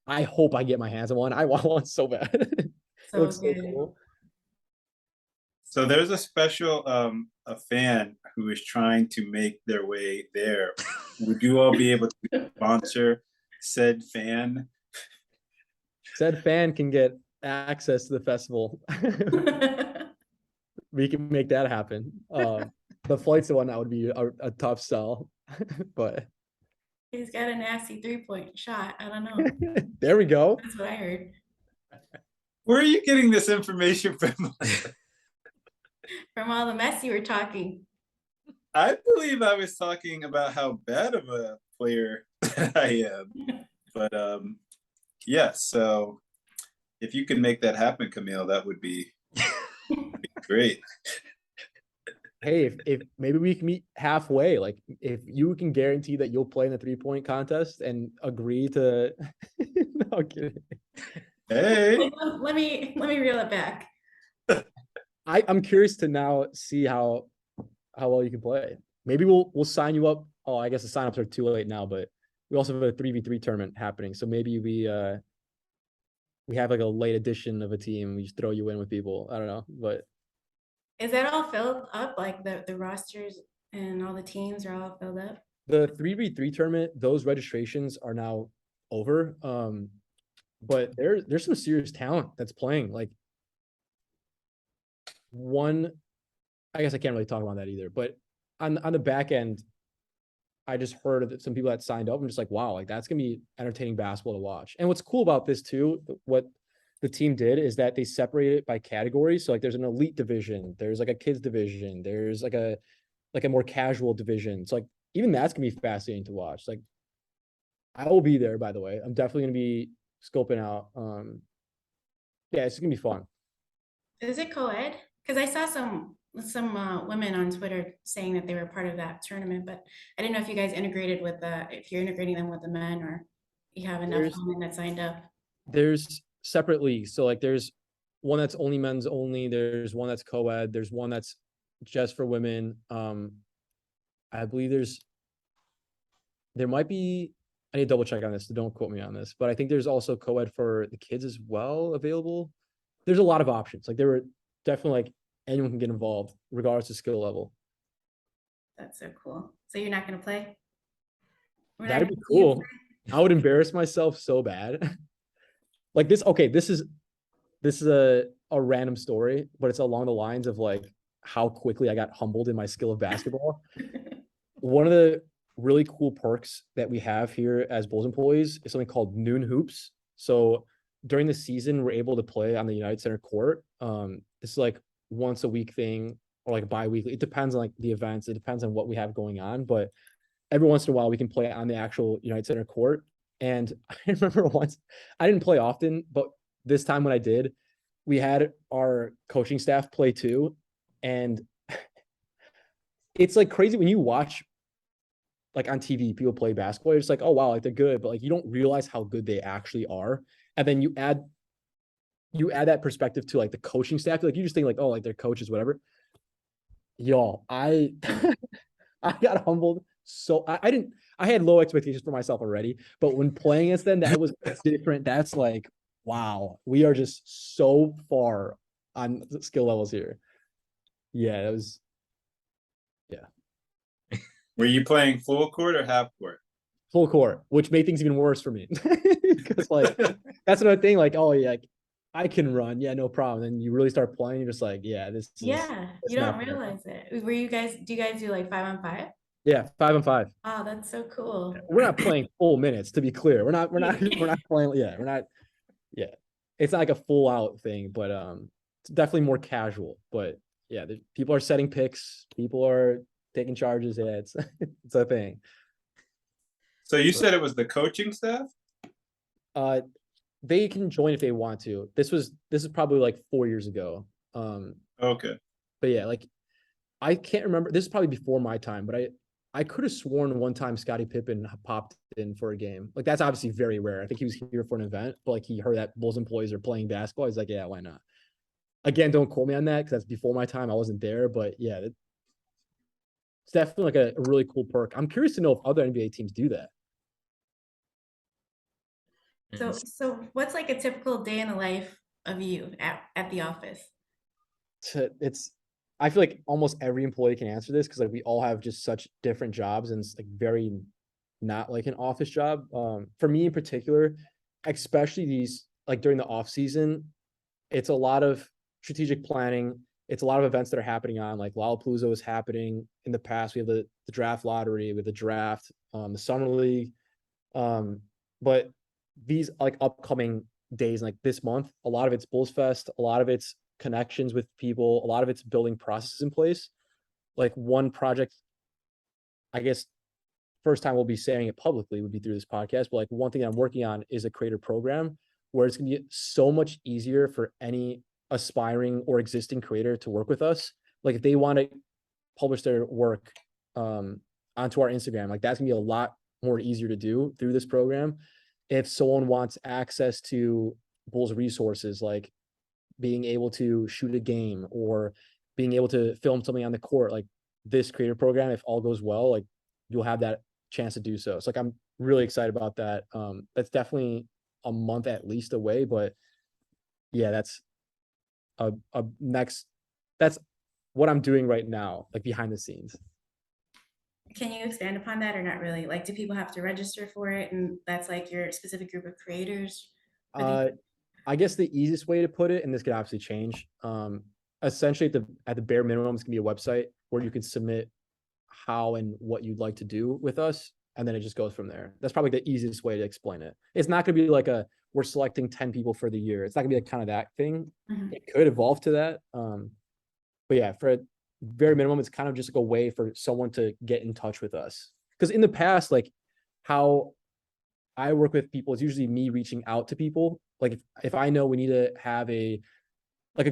I hope I get my hands on one. I want one so bad. It So looks so good. cool. So there's a special a fan who is trying to make their way there. Would you all be able to sponsor said fan? Said fan can get access to the festival. We can make that happen. The flight's the one that would be a tough sell, but He's got a nasty 3-point shot. I don't know. there we go. That's what I heard Where are you getting this information from? from all the mess you were talking. I believe I was talking about how bad of a player I am. But yeah, so if you can make that happen, Camille, that would be great. Hey, if maybe we can meet halfway, like, if you can guarantee that you'll play in the 3-point contest and agree to no, I'm kidding. Hey, Let me reel it back. I'm curious to now see how well you can play. Maybe we'll sign you up. Oh, I guess the signups are too late now, but we also have a 3v3 tournament happening. So maybe we have like a late edition of a team. We just throw you in with people. I don't know, but Is that all filled up? Like the rosters and all the teams are all filled up? the 3v3 tournament, those registrations are now over. But there's some serious talent that's playing. Like, one, I guess I can't really talk about that either, but on the back end, I just heard that some people that signed up. I'm just like, wow, like that's gonna be entertaining basketball to watch. And what's cool about this too, what the team did is that they separated it by categories. So like there's an elite division, there's like a kids division, there's like a more casual division. So like even that's gonna be fascinating to watch. Like I will be there, by the way. I'm definitely gonna be scoping out. Yeah, it's gonna be fun. Is it co-ed? Because I saw some women on Twitter saying that they were part of that tournament, but I didn't know if you guys integrated with if you're integrating them with the men or you have enough women that signed up. There's separate leagues. So like there's one that's only men's only, there's one that's co-ed, there's one that's just for women. I believe there might be, I need to double check on this, so don't quote me on this, but I think there's also co-ed for the kids as well available. There's a lot of options. Like there were definitely like anyone can get involved regardless of skill level. That's so cool. So you're not going to play? We're not That'd gonna be see you cool. I would embarrass myself so bad. Like this, okay, this is a random story, but it's along the lines of like how quickly I got humbled in my skill of basketball. One of the really cool perks that we have here as Bulls employees is something called noon hoops. So during the season, we're able to play on the United Center court. This is like once a week thing or like bi-weekly. It depends on like the events. It depends on what we have going on, but every once in a while we can play on the actual United Center court. And I remember once, I didn't play often, but this time when I did, we had our coaching staff play too. And it's like crazy when you watch like on TV, people play basketball. It's like, oh wow, like they're good, but like you don't realize how good they actually are. And then you add that perspective to like the coaching staff. Like you just think like, oh, like they're coaches, whatever. Y'all, I I got humbled. So I had low expectations for myself already, but when playing against them, that was different. That's like, wow, we are just so far on skill levels here. Yeah, that was, yeah. Were you playing full court or half court? Full court, which made things even worse for me. Because like that's another thing, like, oh yeah, like, I can run, yeah, no problem. Then you really start playing, you're just like, yeah, this is Yeah, you don't realize it. Do you guys do like 5-on-5? yeah, 5-on-5. Oh, that's so cool. We're not playing full minutes, to be clear. We're not playing, yeah, we're not, yeah. It's not like a full out thing, but it's definitely more casual. But yeah, people are setting picks, people are taking charges. Yeah, it's a thing. So you said it was the coaching staff? They can join if they want to. This is probably like 4 years ago. Okay. But yeah, like I can't remember. This is probably before my time, but I could have sworn one time Scottie Pippen popped in for a game. Like that's obviously very rare. I think he was here for an event, but like he heard that Bulls employees are playing basketball. He's like, yeah, why not? Again, don't quote me on that because that's before my time. I wasn't there, but yeah, it's definitely like a really cool perk. I'm curious to know if other NBA teams do that. So what's like a typical day in the life of you at the office? I feel like almost every employee can answer this because like we all have just such different jobs and it's like very not like an office job. For me in particular, especially these like during the off season, it's a lot of strategic planning. It's a lot of events that are happening on like Lollapalooza is happening in the past. We have the draft lottery, with the draft, the summer league. But these like upcoming days, like this month, a lot of it's Bulls Fest, a lot of it's connections with people, a lot of it's building processes in place. Like one project, I guess first time we'll be saying it publicly would be through this podcast, but like one thing I'm working on is a creator program where it's gonna be so much easier for any aspiring or existing creator to work with us. Like if they want to publish their work onto our Instagram, like that's gonna be a lot more easier to do through this program. If someone wants access to Bulls resources, like being able to shoot a game or being able to film something on the court, like this creator program, if all goes well, like you'll have that chance to do so. So like I'm really excited about that. That's definitely a month at least away, but yeah, that's that's what I'm doing right now, like behind the scenes. Can you expand upon that or not really? Like, do people have to register for it? And that's like your specific group of creators? I guess the easiest way to put it, and this could obviously change, essentially at the bare minimum, it's gonna be a website where you can submit how and what you'd like to do with us, and then it just goes from there. That's probably the easiest way to explain it. It's not going to be like we're selecting 10 people for the year. It's not gonna be like kind of that thing. Mhm. It could evolve to that. But yeah, for a very minimum, it's kind of just like a way for someone to get in touch with us. Because in the past, like how I work with people, it's usually me reaching out to people. Like if I know we need to have a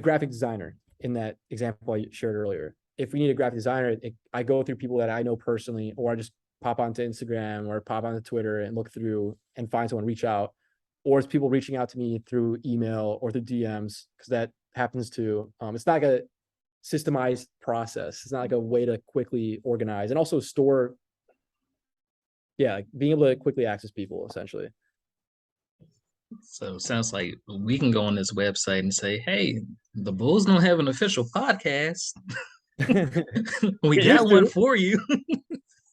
graphic designer in that example I shared earlier. If we need a graphic designer, I go through people that I know personally, or I just pop onto Instagram or pop onto Twitter and look through and find someone, reach out. Or it's people reaching out to me through email or through DMs, because that happens too. It's not like a systemized process. It's not like a way to quickly organize and also store. Yeah, like being able to quickly access people essentially. So it sounds like we can go on this website and say, hey, the Bulls don't have an official podcast. We It got used one to. for you.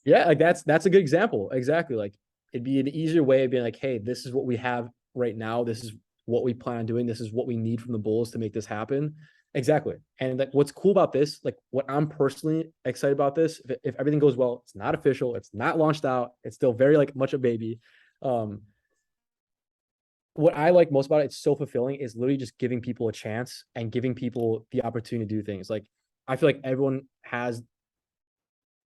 Yeah, like that's a good example. Exactly. Like it'd be an easier way of being like, hey, this is what we have right now. This is what we plan on doing. This is what we need from the Bulls to make this happen. Exactly. And like what's cool about this, like what I'm personally excited about this, if everything goes well, it's not official, it's not launched out, it's still very like much a baby. What I like most about it, it's so fulfilling, is literally just giving people a chance and giving people the opportunity to do things. Like I feel like everyone has,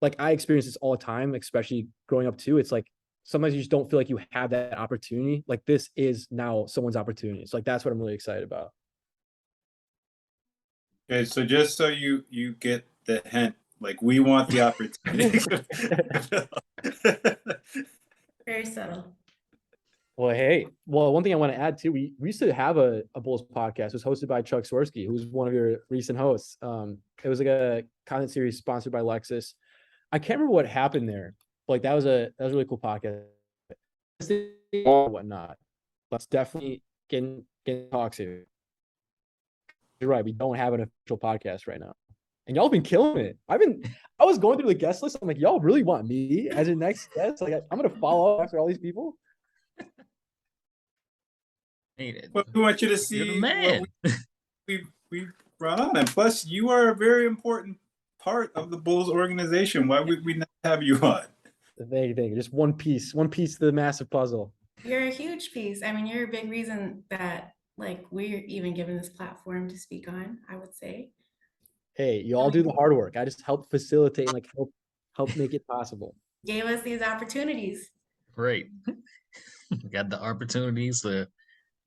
like I experience this all the time, especially growing up too. It's like sometimes you just don't feel like you have that opportunity. Like this is now someone's opportunity. So like that's what I'm really excited about. Okay, so just so you get the hint, like we want the opportunity. Very subtle. Well, hey, one thing I want to add too, we used to have a Bulls podcast. It was hosted by Chuck Swirsky, who's one of your recent hosts. It was like a content series sponsored by Lexus. I can't remember what happened there. Like that was a really cool podcast. Or whatnot. Let's definitely get talks here. You're right. We don't have an official podcast right now, and y'all been killing it. I was going through the guest list. I'm like, y'all really want me as your next guest? Like, I'm gonna follow up after all these people. But we want you to You're see the man. what we brought on, and plus you are a very important part of the Bulls organization. Why would we not have you on? Thank you. Just one piece of the massive puzzle. You're a huge piece. I mean, you're a big reason that like we're even given this platform to speak on, I would say. Hey, you all do the hard work. I just help facilitate and like help make it possible. Gave us these opportunities. Great. Got the opportunities to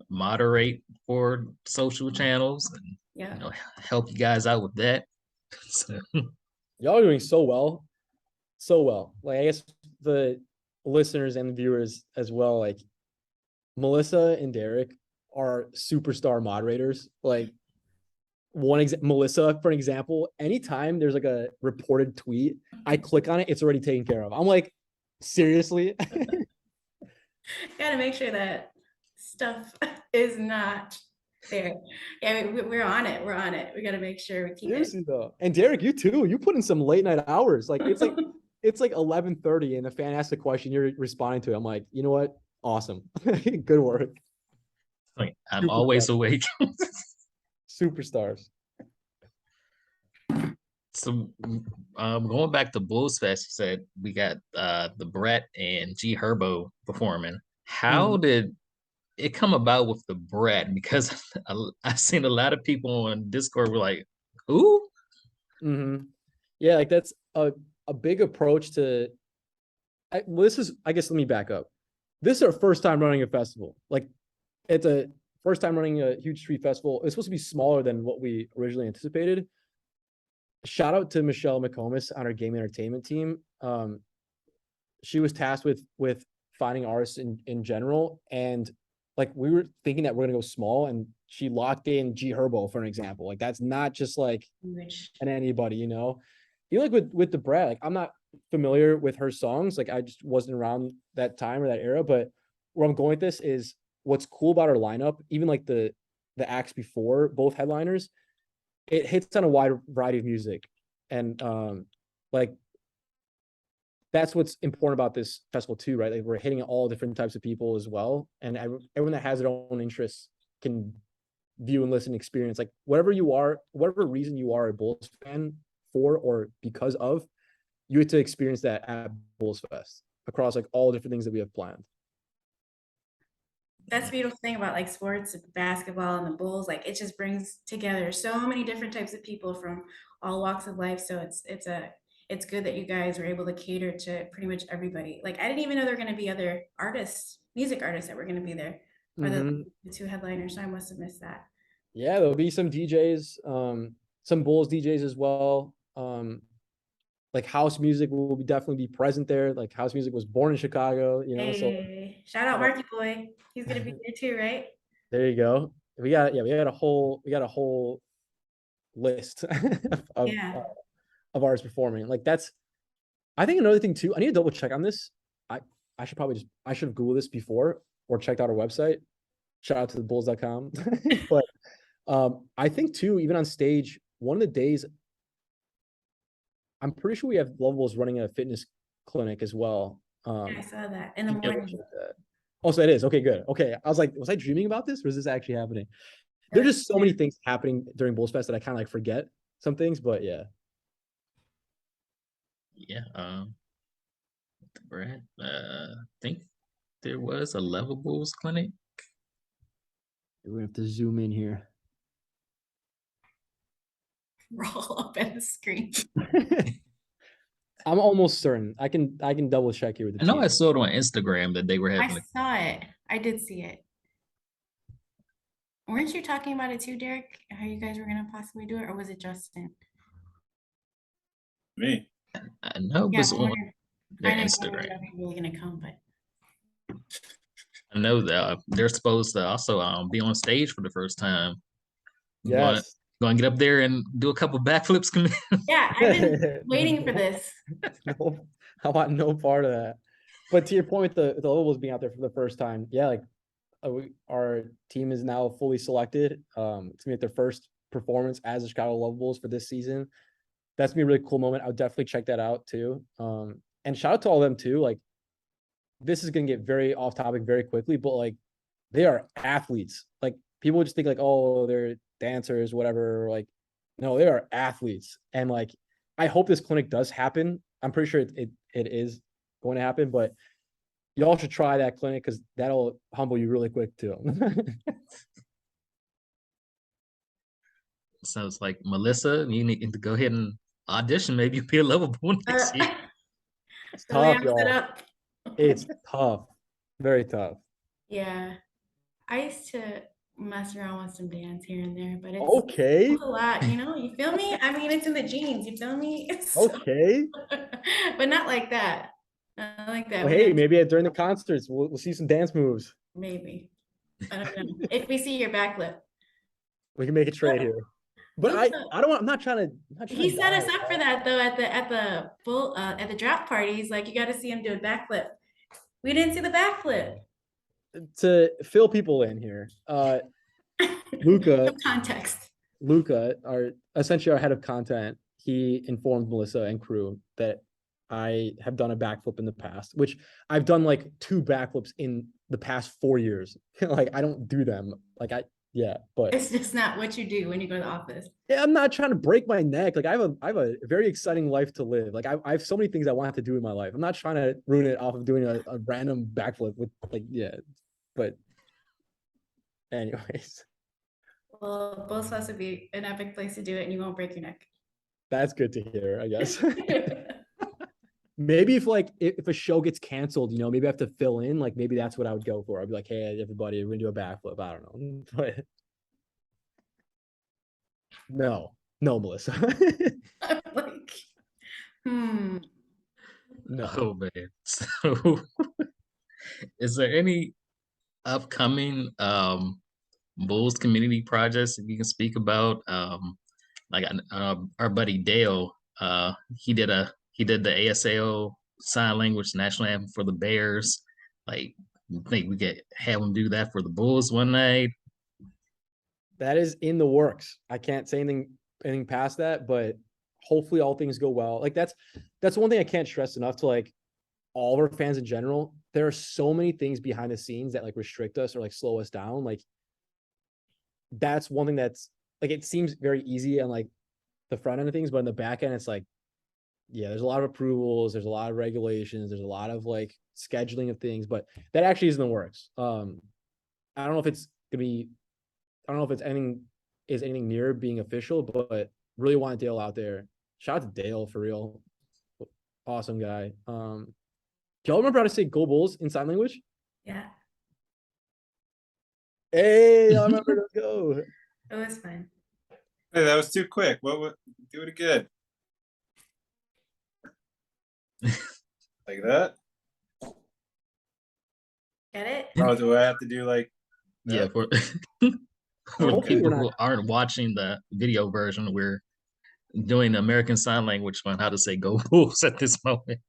moderate for social channels and Yeah. help you guys out with that. So, Y'all are doing so well. So well. Like I guess the listeners and the viewers as well, like Melissa and Derek are superstar moderators. Like Melissa, for an example, anytime there's like a reported tweet, I click on it, it's already taken care of. I'm like, seriously? Got to make sure that stuff is not there. Yeah, we're on it. We're on it. We got to make sure we keep Seriously though. And Derek, you too. You put in some late night hours. Like it's like it. it's like 11:30 and the fan asks a question, you're responding to it. I'm like, you know what? Awesome. Good work. like, I'm always awake. Superstars. So going back to Bulls Fest, you said we got the Brett and G Herbo performing. How did it come about with the Brett? Because I've seen a lot of people on Discord were like, who? Yeah, like that's a big approach to this is, I guess, let me back up. This is our first time running a festival. Like it's a first time running a huge street festival. It's supposed to be smaller than what we originally anticipated. Shout out to Michelle McComas on our game entertainment team. She was tasked with finding artists in general. And like we were thinking that we're gonna go small, and she locked in G Herbo for an example. Like that's not just like and anybody, you know. Even like with the Brad, like I'm not familiar with her songs. Like I just wasn't around that time or that era. But where I'm going with this is what's cool about our lineup, even like the acts before both headliners, it hits on a wide variety of music. And like that's what's important about this festival too, right? Like we're hitting all different types of people as well. And everyone that has their own interests can view and listen, experience, like whatever you are, whatever reason you are a Bulls fan for or because of, you get to experience that at Bulls Fest across like all different things that we have planned. That's the beautiful thing about like sports, basketball, and the Bulls. Like it just brings together so many different types of people from all walks of life. So it's good that you guys were able to cater to pretty much everybody. Like I didn't even know there were going to be other artists, music artists that were going to be there, or Mhm. the two headliners. So I must have missed that. Yeah, there'll be some DJs, some Bulls DJs as well. Like house music will definitely be present there. Like house music was born in Chicago, you know. So Hey, shout out Marky Boy. He's gonna be there too, right? there you go. We got a whole list of Yeah. of artists performing. Like that's, I think another thing too. I need to double check on this. I should probably I should have Googled this before or checked out our website. Shout out to the bulls.com. But I think too, even on stage, one of the days, I'm pretty sure we have Lovables running a fitness clinic as well. Yeah, I saw that in the you double morning. check that. Oh, so it is. Okay, good. Okay. I was like, was I dreaming about this or is this actually happening? There's just so many things happening during Bulls Fest that I kind of like forget some things, but yeah. Yeah. Brad, I think there was a Levables clinic. We're gonna have to zoom in here. Roll up at the screen. I'm almost certain. I can double check here with the I know team. I saw it on Instagram that they were I having a saw it. I did see it. Weren't you talking about it too, Derek? How you guys were gonna possibly do it, or was it Justin? Me. I know it Yeah, was I on wondered- their I know Instagram. you were really gonna come, but I know that they're supposed to also be on stage for the first time. Yes. Going to get up there and do a couple backflips. yeah, I've been waiting for this. No, I want no part of that. But to your point, the Lovables being out there for the first time, yeah, like our team is now fully selected. It's gonna be their first performance as the Chicago Lovables for this season. That's gonna be a really cool moment. I would definitely check that out too. And shout out to all of them too. Like this is gonna get very off topic very quickly, but like they are athletes. Like people just think like, oh, they're dancers, whatever. Like, no, they are athletes. And like, I hope this clinic does happen. I'm pretty sure it is going to happen, but y'all should try that clinic because that'll humble you really quick too. Sounds like Melissa, you need to go ahead and audition. Maybe you'll be a Lovable next year. It's The way tough, I'm set y'all. up. It's tough. Very tough. Yeah. I used to mess around with some dance here and there, but it's Okay. a lot, you feel me? I mean, it's in the genes, you feel me? It's Okay. but not like that. Not like that. Well, hey, maybe during the concerts we'll see some dance moves. Maybe. I don't know. If we see your backflip. We can make a trade here. But Luka, I don't want, I'm not trying to he set us die, up for that though at the draft parties. Like you got to see him do a backflip. We didn't see the backflip. to fill people in here. Luka, Context. essentially our head of content, he informed Melissa and crew that I have done a backflip in the past, which I've done like 2 backflips in the past 4 years. Like I don't do them. Like but It's just not what you do when you go to the office. yeah, I'm not trying to break my neck. Like I have a very exciting life to live. Like I have so many things I want to do in my life. I'm not trying to ruin it off of doing a random backflip with but anyways, Well, both of us would be an epic place to do it, and you won't break your neck. that's good to hear, I guess. Maybe if a show gets canceled, maybe I have to fill in. Like maybe that's what I would go for. I'd be like, hey, everybody, we're gonna do a backflip. I don't know, but no, Melissa. I'm like, No. Oh man. So is there any upcoming Bulls community projects that you can speak about? Like our buddy Dale, he did the ASL sign language national anthem for the Bears. Like, I think we could have him do that for the Bulls one night. That is in the works. I can't say anything past that, but hopefully all things go well. Like that's one thing I can't stress enough to like all of our fans in general. There are so many things behind the scenes that like restrict us or like slow us down. Like that's one thing that's like it seems very easy on like the front end of things, but in the back end, it's like yeah, there's a lot of approvals, there's a lot of regulations, there's a lot of like scheduling of things, but that actually is in the works. I don't know if it's gonna be, I don't know if it's anything near being official, but really want Dale out there. Shout out to Dale for real. Awesome guy. Do y'all remember how to say "Go Bulls" in sign language? Yeah, Hey, I remember. Let's go. it was fun. Hey, that was too quick. What do it again? Like that? Get it? Oh, do I have to do like Yeah, that? for Hopefully people we're who not. aren't watching the video version, we're doing the American Sign Language on how to say "Go Bulls" at this moment.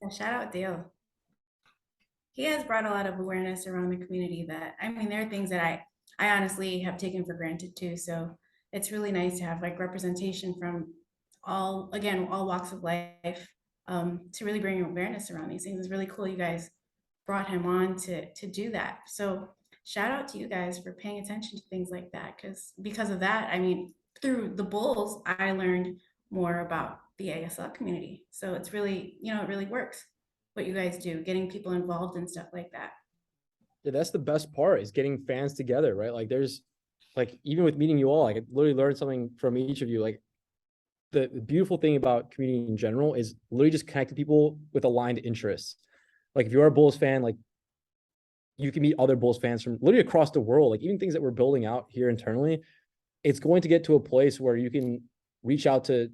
Yeah, shout out Dale. He has brought a lot of awareness around the community that, I mean, there are things that I honestly have taken for granted too. So it's really nice to have like representation from all, again, all walks of life, to really bring awareness around these things. It's really cool you guys brought him on to do that. So shout out to you guys for paying attention to things like that. Because of that, I mean, through the Bulls, I learned more about the ASL community. So it's really, it really works what you guys do, getting people involved and stuff like that. Yeah, that's the best part is getting fans together, right? Like there's like even with meeting you all, like I literally learned something from each of you. Like the beautiful thing about community in general is literally just connecting people with aligned interests. Like if you're a Bulls fan, like you can meet other Bulls fans from literally across the world, like even things that we're building out here internally, it's going to get to a place where you can reach out to,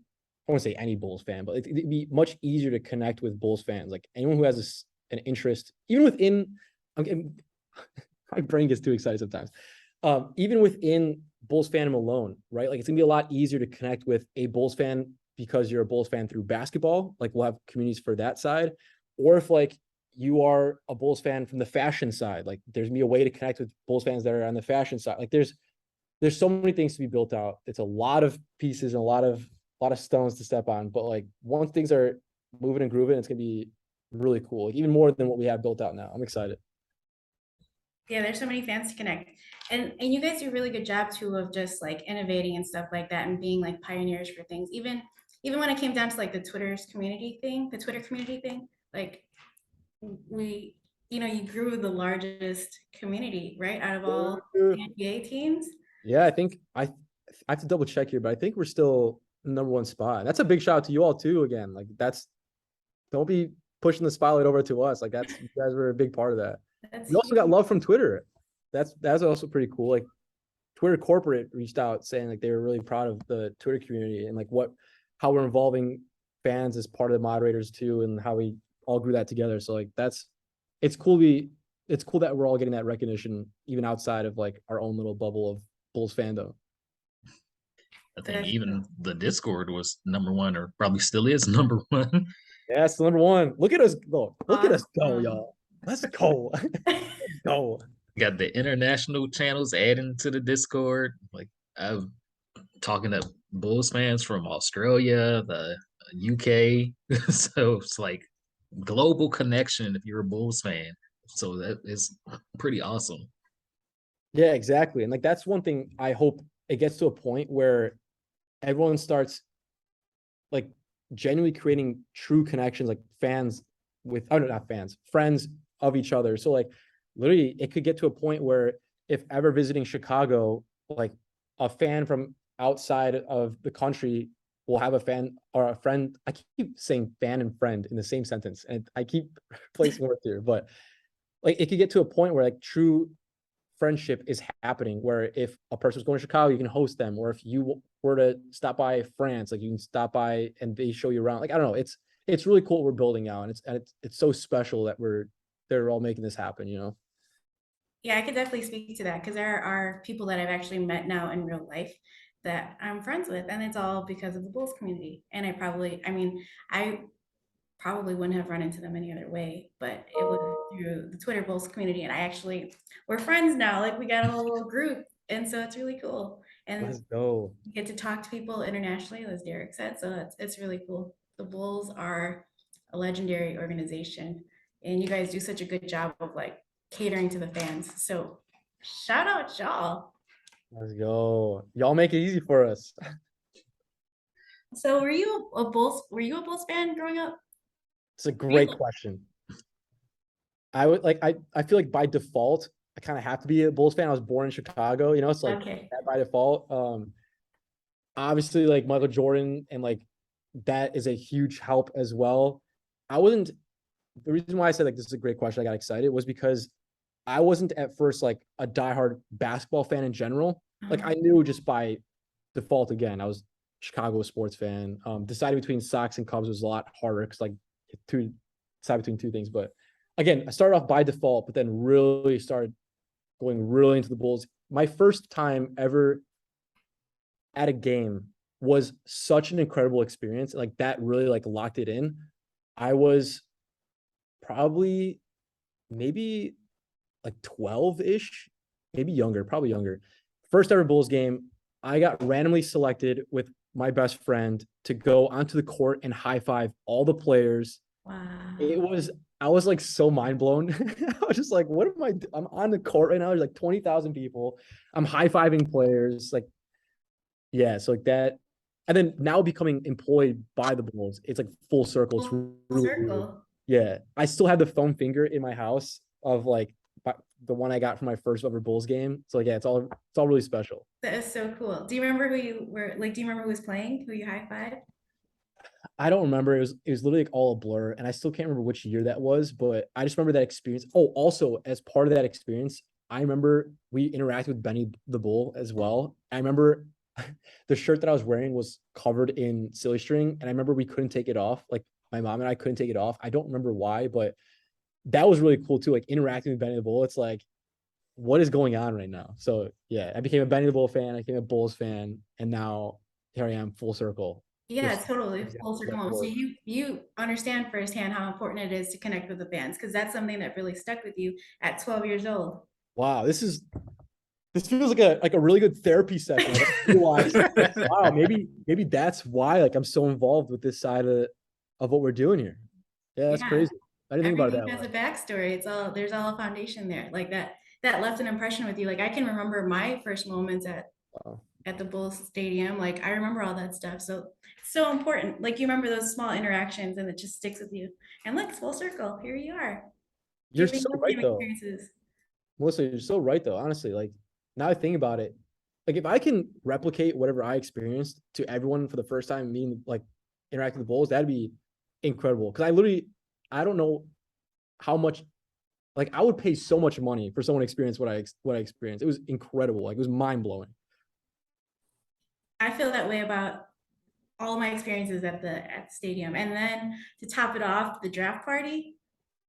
I won't say any Bulls fan, but it'd be much easier to connect with Bulls fans. Like anyone who has an interest, even within, my brain gets too excited sometimes. Even within Bulls fandom alone, right? Like it's gonna be a lot easier to connect with a Bulls fan because you're a Bulls fan through basketball. Like we'll have communities for that side. Or if like you are a Bulls fan from the fashion side, like there's gonna be a way to connect with Bulls fans that are on the fashion side. Like there's so many things to be built out. It's a lot of pieces and a lot of stones to step on. But like once things are moving and grooving, it's gonna be really cool. Like, even more than what we have built out now. I'm excited. Yeah, there's so many fans to connect. And you guys do a really good job too of just like innovating and stuff like that and being like pioneers for things. Even when it came down to like the Twitter community thing, like we, you grew the largest community, right? Out of all the NBA teams. Yeah, I think I have to double check here, but I think we're still number one spot. And that's a big shout out to you all too. Again, like don't be pushing the spotlight over to us. Like you guys were a big part of that. That's We also got love from Twitter. That's also pretty cool. Like Twitter corporate reached out saying like they were really proud of the Twitter community and like how we're involving fans as part of the moderators too, and how we all grew that together. So like it's cool that we're all getting that recognition even outside of like our own little bubble of Bulls fandom. I think even the Discord was number one, or probably still is number one. Yeah, it's number one. Look at us go. Look at us go, y'all. Let's go. Let's go. Got the international channels adding to the Discord. Like I'm talking to Bulls fans from Australia, the UK. So it's like global connection if you're a Bulls fan. So that is pretty awesome. Yeah, exactly. And like that's one thing I hope it gets to a point where everyone starts like genuinely creating true connections, like fans with, oh no, not fans, friends of each other. So like literally it could get to a point where if ever visiting Chicago, like a fan from outside of the country will have a fan or a friend. I keep saying fan and friend in the same sentence and I keep placing words here, but like it could get to a point where like true friendship is happening where if a person's going to Chicago, you can host them, or if you were to stop by France, like you can stop by and they show you around. Like I don't know, it's really cool what we're building out, and it's so special that they're all making this happen, you know. Yeah, I could definitely speak to that because there are people that I've actually met now in real life that I'm friends with, and it's all because of the Bulls community. And I probably wouldn't have run into them any other way, but it was through the Twitter Bulls community. And we're friends now. Like we got a whole little group. And so it's really cool. And Let's go. you get to talk to people internationally, as Derek said. So it's really cool. The Bulls are a legendary organization. And you guys do such a good job of like catering to the fans. So shout out y'all. Let's go. Y'all make it easy for us. So were you a Bulls fan growing up? It's a great Really? question. I would like I feel like by default, I kind of have to be a Bulls fan. I was born in Chicago, it's like Okay. that by default. Obviously like Michael Jordan and like that is a huge help as well. I wasn't The reason why I said like this is a great question, I got excited was because I wasn't at first like a diehard basketball fan in general. Like I knew just by default again, I was Chicago sports fan. Deciding between Sox and Cubs was a lot harder because like two decide between two things. But again, I started off by default, but then really started going really into the Bulls. My first time ever at a game was such an incredible experience. Like that really like locked it in. I was probably maybe like 12-ish, maybe younger, probably younger. First ever Bulls game, I got randomly selected with my best friend to go onto the court and high five all the players. Wow. I was like so mind blown. I was just like, what am I? I'm on the court right now. There's like 20,000 people. I'm high fiving players. Like, yeah, so like that. And then now becoming employed by the Bulls, it's like full circle. It's Full really weird. circle. Yeah, I still have the foam finger in my house of like the one I got from my first ever Bulls game. So like, yeah, it's all really special. That is so cool. Do you remember who you were like? Do you remember who was playing? Who you high five? I don't remember. It was literally like all a blur, and I still can't remember which year that was. But I just remember that experience. Oh, also as part of that experience, I remember we interacted with Benny the Bull as well. I remember the shirt that I was wearing was covered in silly string, and I remember we couldn't take it off. Like my mom and I couldn't take it off. I don't remember why, but that was really cool too. Like interacting with Benny the Bull. It's like, what is going on right now? So yeah, I became a Benny the Bull fan. I became a Bulls fan, and now here I am, full circle. Yeah, Just totally. Full yeah, circle moment. So you understand firsthand how important it is to connect with the fans because that's something that really stuck with you at 12 years old. wow, this feels like a really good therapy session. I realized, wow, maybe that's why like I'm so involved with this side of what we're doing here. Yeah, that's Yeah. crazy. I didn't think about it Everything that has way. a backstory. There's all a foundation there. Like that left an impression with you. Like I can remember my first moments Wow. at the Bulls Stadium. Like I remember all that stuff. So it's so important. Like you remember those small interactions and it just sticks with you. And look, it's full circle. Here you are. You're Giving so those right same though. experiences. Melissa, you're so right though. Honestly, like now I think about it, like if I can replicate whatever I experienced to everyone for the first time, meeting like interacting with the Bulls, that'd be incredible. Because I don't know how much. Like I would pay so much money for someone to experience what I experienced. It was incredible. Like it was mind blowing. I feel that way about all my experiences at the stadium. And then to top it off, the draft party.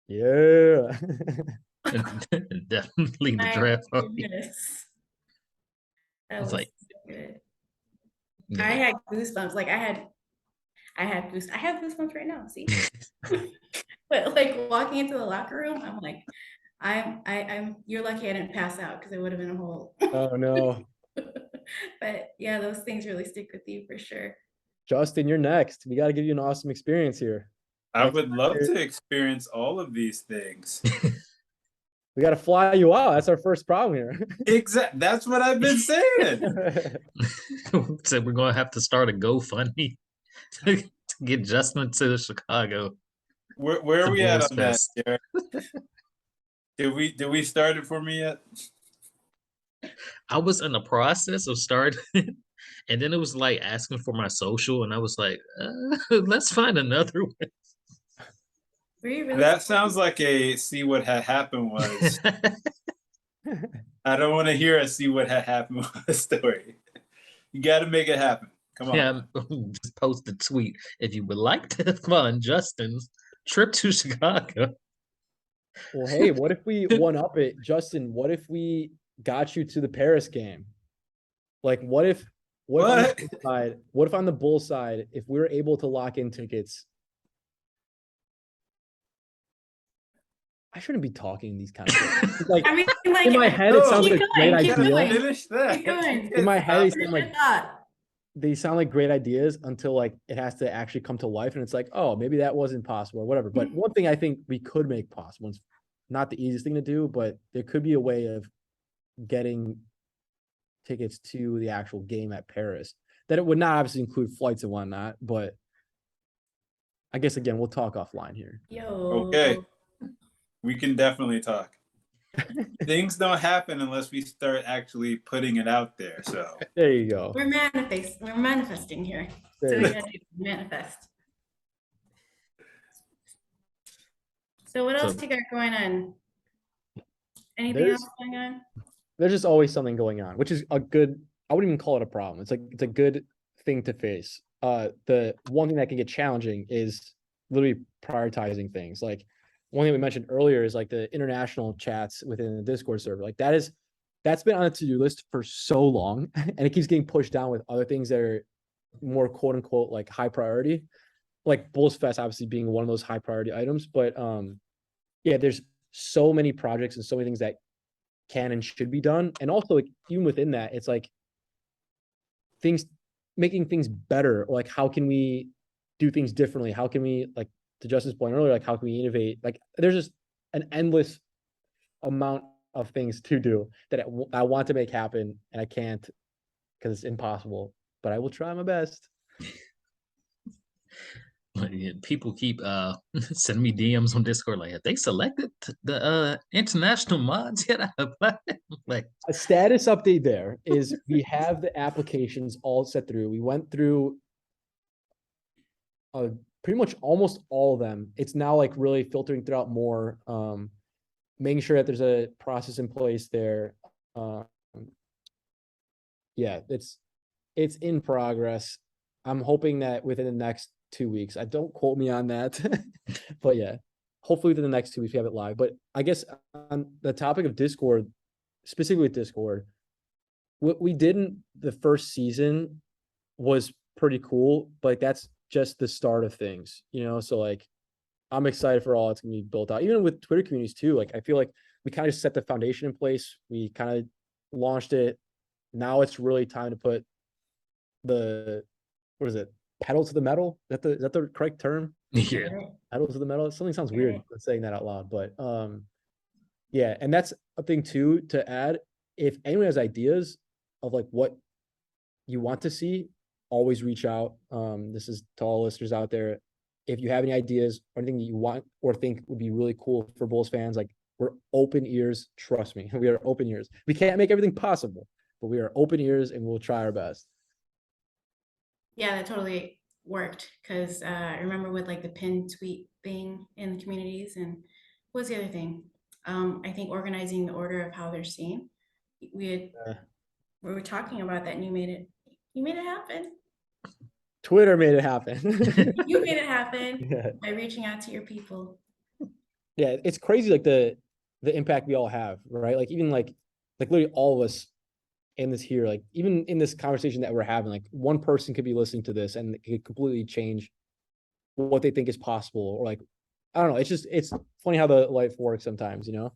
Yeah. Definitely the My draft party. goodness. That It's was like, so good. I yeah. had goosebumps. Like I have goosebumps right now. See, but like walking into the locker room, I'm like, I'm. You're lucky I didn't pass out because it would have been a whole. Oh no. But yeah, those things really stick with you for sure. Justin, you're next. We got to give you an awesome experience here. I Next would love time, to experience all of these things. we got to fly you out. That's our first problem here. Exactly. That's what I've been saying. So we're gonna have to start a GoFundMe to get Justin to Chicago Where are to we at Bulls on that, Fest. Derek? Did we start it for me yet? I was in the process of starting, and then it was like asking for my social, and I was like, let's find another way. Were you really? That sounds like a see what had happened was. I don't want to hear a see what had happened was story. You got to make it happen. Come on. Yeah, just post a tweet if you would like to fund Justin's trip to Chicago. Well, hey, what if we one up it, Justin? What if we got you to the Paris game? Like, what if on What? the Bulls side? What if on the Bull side, if we were able to lock in tickets? I shouldn't be talking these kind of things. Like I mean, like in my head, it sounds like a great keep idea. going. Finish that. Keep going. In my head, Finish your thought. they sound like great ideas until like it has to actually come to life, and it's like, oh, maybe that wasn't possible or whatever. But one thing I think we could make possible, it's not the easiest thing to do, but there could be a way of getting tickets to the actual game at Paris. that it would not obviously include flights and whatnot, but I guess again, we'll talk offline here. Yo. Okay. We can definitely talk. Things don't happen unless we start actually putting it out there. So There you go. We're manifesting here. There So you we go. gotta do manifest. So what else So- you got going on? Anything There's- else going on? There's just always something going on, which is a good, I wouldn't even call it a problem. It's a good thing to face. The one thing that can get challenging is literally prioritizing things. Like one thing we mentioned earlier is like the international chats within the Discord server. Like that's been on a to-do list for so long and it keeps getting pushed down with other things that are more quote unquote like high priority. Like Bulls Fest obviously being one of those high priority items. But yeah, there's so many projects and so many things that can and should be done. And also like, even within that, it's like things, making things better. Like how can we do things differently? How can we, like to Justin's point earlier, like how can we innovate? Like there's just an endless amount of things to do that I want to make happen and I can't because it's impossible, but I will try my best. Yeah, people keep sending me DMs on Discord like, have they selected the international mods yet? Like, A status update there is we have the applications all set through. We went through pretty much almost all of them. It's now like really filtering throughout more, making sure that there's a process in place there. Yeah, it's in progress. I'm hoping that within the next 2 weeks, I don't quote me on that, but yeah, hopefully within the next 2 weeks we have it live. But I guess on the topic of Discord, specifically with Discord, what we did in the first season was pretty cool, but that's just the start of things, you know? So like, I'm excited for all that's gonna be built out, even with Twitter communities too. Like, I feel like we kind of set the foundation in place. We kind of launched it. Now it's really time to put the, what is it? Pedal to the metal? Is that the correct term? yeah, Pedal to the metal? Something sounds weird saying that out loud, but yeah, and that's a thing too to add. If anyone has ideas of like what you want to see, always reach out. This is to all listeners out there. If you have any ideas or anything that you want or think would be really cool for Bulls fans, like we're open ears. Trust me, we are open ears. We can't make everything possible, but we are open ears and we'll try our best. Yeah, that totally worked because I remember with like the pin tweet thing in the communities, and what was the other thing? I think organizing the order of how they're seen. We were talking about that, and you made it happen. Twitter made it happen. You made it happen Yeah. by reaching out to your people. Yeah, it's crazy like the impact we all have, right? Like even like literally all of us in this here, like even in this conversation that we're having, like one person could be listening to this and it could completely change what they think is possible, or like I don't know. It's funny how the life works sometimes, you know.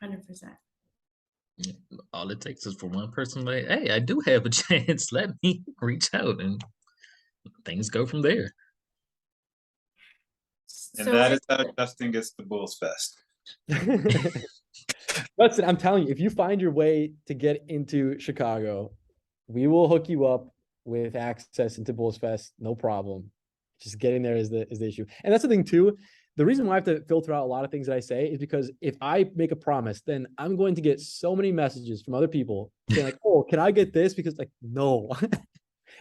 100%. all it takes is for one person like, hey, I do have a chance. Let me reach out, and things go from there. and So that is how Justin gets the Bulls Fest. Listen, I'm telling you, if you find your way to get into Chicago, we will hook you up with access into Bulls Fest, no problem. Just getting there is the issue. And that's the thing too. The reason why I have to filter out a lot of things that I say is because if I make a promise, then I'm going to get so many messages from other people saying like, oh, can I get this? Because like, no,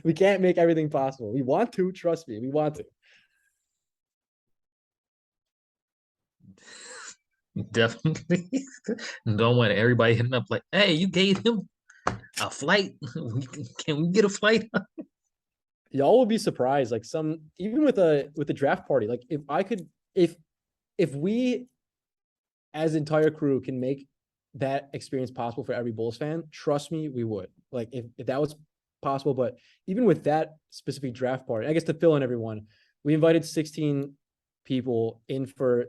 we can't make everything possible. We want to, trust me, we want to. Definitely don't want everybody hitting up like, hey, you gave him a flight. Can we get a flight? Y'all will be surprised. Like some, even with the draft party, like if we as entire crew can make that experience possible for every Bulls fan, trust me, we would. Like if that was possible. But even with that specific draft party, I guess to fill in everyone, we invited 16 people in for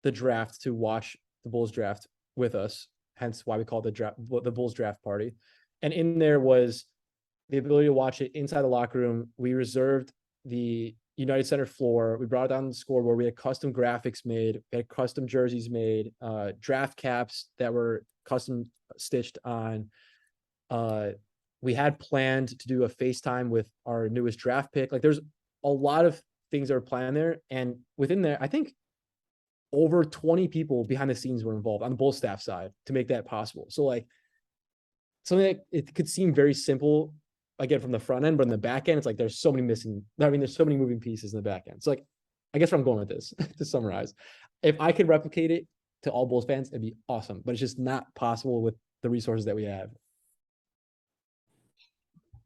the draft to watch the Bulls draft with us. Hence why we call it the Bulls draft party. And in there was the ability to watch it inside the locker room. We reserved the United Center floor. We brought it down the scoreboard. We had custom graphics made. We had custom jerseys made, draft caps that were custom stitched on. we had planned to do a FaceTime with our newest draft pick. Like there's a lot of things that are planned there. And within there, I think over 20 people behind the scenes were involved on the Bulls staff side to make that possible. So like something that it could seem very simple again from the front end, but in the back end, it's like there's so many there's so many moving pieces in the back end. It's like, I guess where I'm going with this to summarize, if I could replicate it to all Bulls fans, it'd be awesome, but it's just not possible with the resources that we have.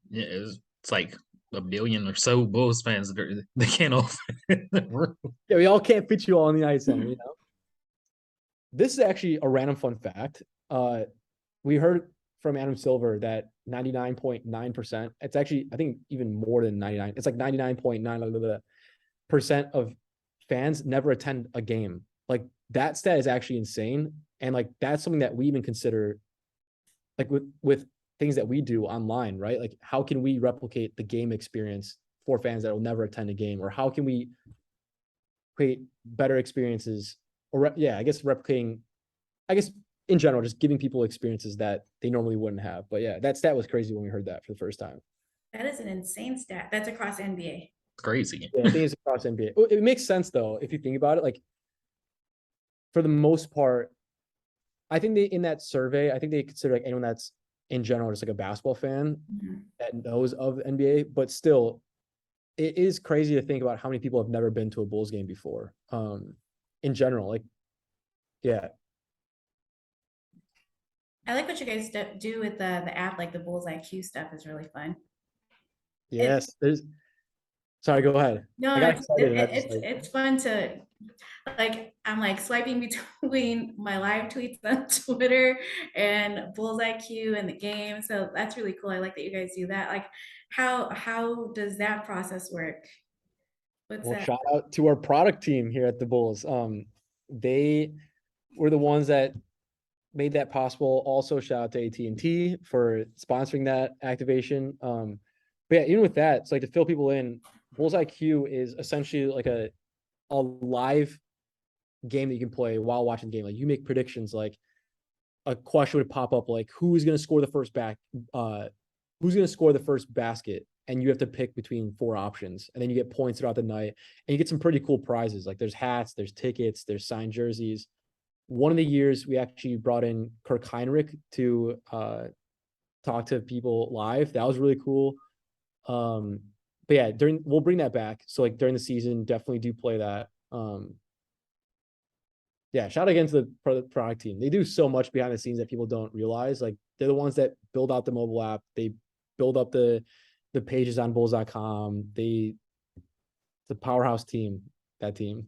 Yeah, it's like a billion or so Bulls fans that they can't all fit in the room. Yeah, we all can't fit you all in the ice center, you know? This is actually a random fun fact. We heard from Adam Silver that 99.9%, it's actually, I think even more than 99, it's like 99.9% of fans never attend a game. Like that stat is actually insane. And like, that's something that we even consider like with things that we do online, right? Like how can we replicate the game experience for fans that will never attend a game? Or how can we create better experiences or I guess replicating, I guess in general, just giving people experiences that they normally wouldn't have. But yeah, that stat was crazy when we heard that for the first time. That is an insane stat. That's across NBA. Crazy. Yeah, I think it's across NBA. It makes sense though, if you think about it, like for the most part, I think in that survey, I think they consider like anyone that's in general just like a basketball fan that knows of the NBA, but still it is crazy to think about how many people have never been to a Bulls game before. In general, like, yeah. I like what you guys do with the app, like the Bulls IQ stuff is really fun. Yes, sorry, go ahead. No, I got excited. It's fun to like, I'm like swiping between my live tweets on Twitter and Bulls IQ and the game. So that's really cool. I like that you guys do that. Like how does that process work? What's that? Shout out to our product team here at the Bulls. They were the ones that made that possible. Also, shout out to AT&T for sponsoring that activation. But yeah, even with that, it's like to fill people in, Bulls IQ is essentially like a live game that you can play while watching the game. Like you make predictions, like a question would pop up like who's going to score the first basket, and you have to pick between 4 options, and then you get points throughout the night, and you get some pretty cool prizes. Like there's hats, there's tickets, there's signed jerseys. One of the years we actually brought in Kirk Heinrich to talk to people live. That was really cool. But yeah, we'll bring that back. So like during the season, definitely do play that. Yeah, shout out again to the product team. They do so much behind the scenes that people don't realize. Like they're the ones that build out the mobile app. They build up the pages on bulls.com. The powerhouse team, that team.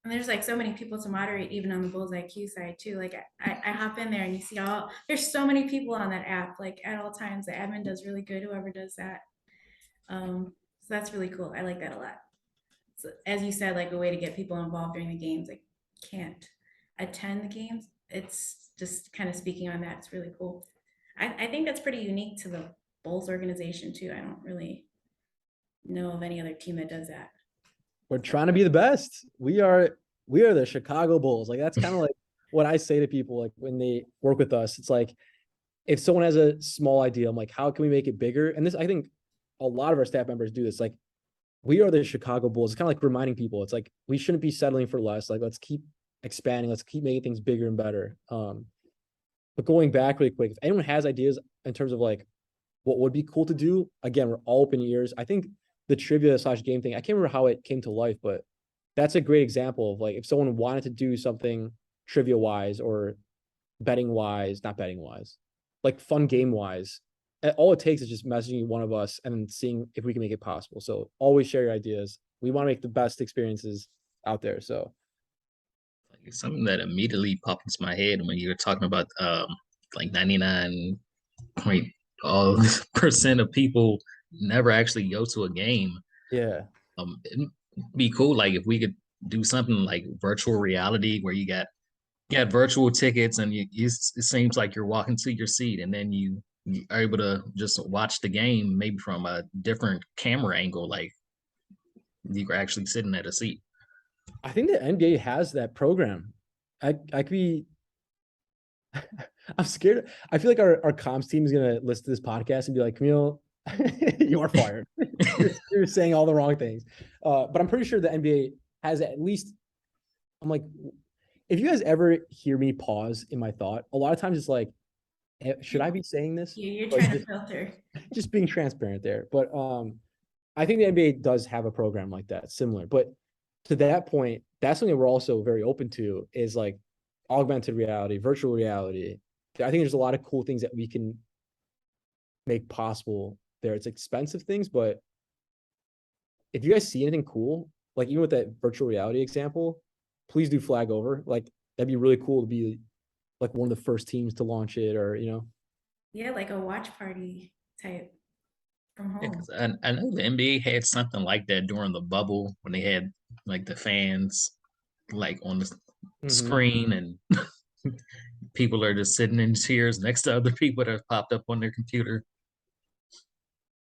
And there's like so many people to moderate even on the Bulls IQ side too. Like I hop in there and you see there's so many people on that app, like at all times. The admin does really good, whoever does that. So that's really cool. I like that a lot. So as you said, like a way to get people involved during the games, like can't attend the games. It's just kind of speaking on that. It's really cool. I think that's pretty unique to the Bulls organization too. I don't really know of any other team that does that. We're trying to be the best. We are the Chicago Bulls. Like that's kind of like what I say to people like when they work with us. It's like if someone has a small idea, I'm like, how can we make it bigger? And this, I think a lot of our staff members do this. Like we are the Chicago Bulls. It's kind of like reminding people, it's like we shouldn't be settling for less. Like let's keep expanding. Let's keep making things bigger and better. But going back really quick, if anyone has ideas in terms of like what would be cool to do, again, we're all open ears. I think the trivia/game thing, I can't remember how it came to life, but that's a great example of like if someone wanted to do something trivia wise or not betting wise, like fun game wise, all it takes is just messaging one of us and seeing if we can make it possible. So always share your ideas. We want to make the best experiences out there. So something that immediately popped into my head when you were talking about like 99% of people never actually go to a game. Yeah. It'd be cool like if we could do something like virtual reality where you got virtual tickets and it seems like you're walking to your seat and then you are able to just watch the game maybe from a different camera angle, like you're actually sitting at a seat. I think the NBA has that program. I could be I'm scared. I feel like our comms team is gonna listen to this podcast and be like, Camille, you are fired. You're saying all the wrong things. But I'm pretty sure the NBA has at least. I'm like, if you guys ever hear me pause in my thought, a lot of times it's like, should I be saying this? You're Like, trying to filter. just being transparent there. But I think the NBA does have a program like that, similar. But to that point, that's something we're also very open to is like augmented reality, virtual reality. I think there's a lot of cool things that we can make possible there. It's expensive things, but if you guys see anything cool, like even with that virtual reality example, please do flag over. Like that'd be really cool to be like one of the first teams to launch it, or Yeah, like a watch party type from Yeah, home. 'cause I know the NBA had something like that during the bubble when they had like the fans like on the screen and people are just sitting in chairs next to other people that have popped up on their computer.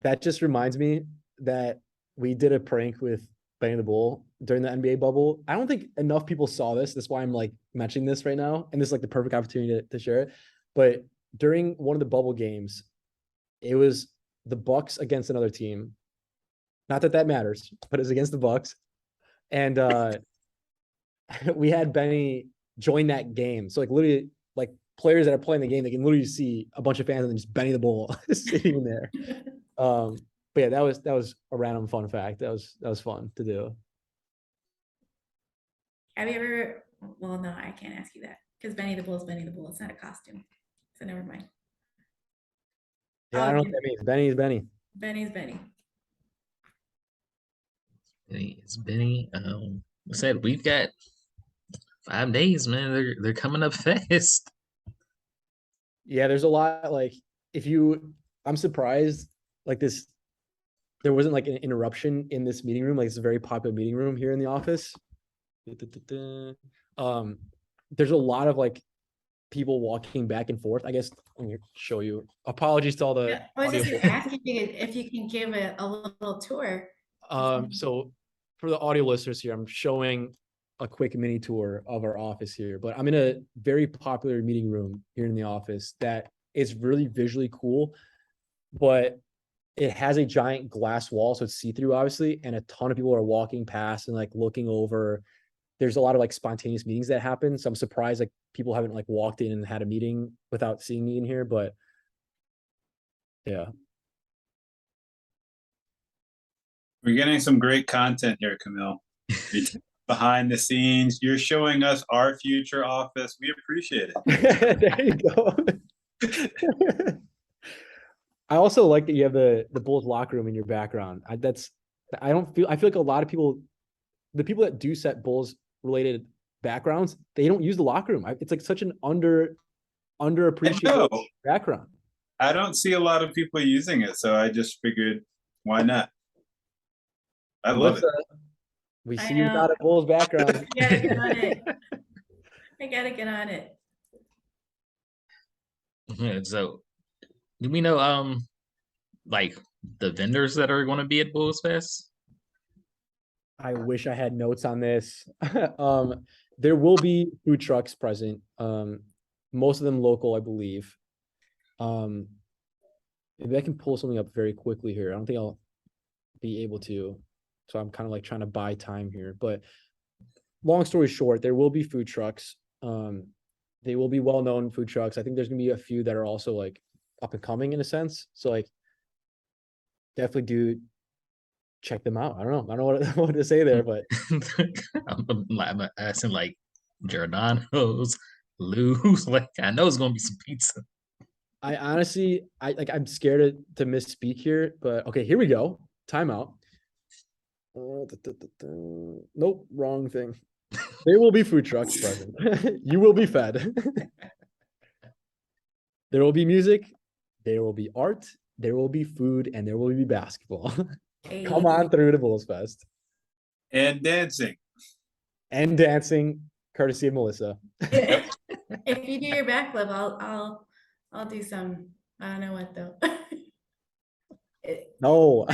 That just reminds me that we did a prank with Benny the Bull during the NBA bubble. I don't think enough people saw this. That's why I'm like mentioning this right now. And this is like the perfect opportunity to share it. But during one of the bubble games, it was the Bucks against another team. Not that that matters, but it's against the Bucks. And we had Benny join that game. So like literally like players that are playing the game, they can literally see a bunch of fans and then just Benny the Bull sitting there. But yeah, that was a random fun fact. That was fun to do. Have you ever? Well, no, I can't ask you that because Benny the Bull is Benny the Bull. It's not a costume, so never mind. Yeah, I don't know what that means. Benny is Benny. Benny's Benny. It's Benny. I said we've got 5 days, man. They're coming up fast. Yeah, there's a lot. Like I'm surprised like this. There wasn't like an interruption in this meeting room. Like it's a very popular meeting room here in the office. There's a lot of like people walking back and forth. I guess let me show you. Apologies to all the. Yeah, I was just asking if you can give it a little tour. So for the audio listeners here, I'm showing a quick mini tour of our office here, but I'm in a very popular meeting room here in the office that is really visually cool, but it has a giant glass wall, so it's see-through obviously, and a ton of people are walking past and like looking over. There's a lot of like spontaneous meetings that happen, so I'm surprised like people haven't like walked in and had a meeting without seeing me in here, but yeah. We're getting some great content here, Camille. Behind the scenes, you're showing us our future office. We appreciate it. There you go. I also like that you have the Bulls locker room in your background. I feel like a lot of people, the people that do set Bulls related backgrounds, they don't use the locker room. It's like such an underappreciated background. I don't see a lot of people using it, so I just figured, why not? I love it. We see you without a Bulls background. I gotta get on it. I gotta get on it. So do we know like the vendors that are going to be at Bulls Fest? I wish I had notes on this. There will be food trucks present. Most of them local, I believe. Maybe I can pull something up very quickly here. I don't think I'll be able to. So I'm kind of like trying to buy time here. But long story short, there will be food trucks. They will be well-known food trucks. I think there's gonna be a few that are also like up and coming in a sense. So like definitely do check them out. I don't know what to say there, but I'm asking like Giordano's, Lou's. Like I know it's gonna be some pizza. I honestly, I'm scared to misspeak here, but okay, here we go. Timeout. Nope, wrong thing. There will be food trucks present. You will be fed. There will be music. There will be art. There will be food, and there will be basketball. Hey. Come on through to Bulls Fest. And dancing. And dancing, courtesy of Melissa. If you do your backflip, I'll do some. I don't know what though. No.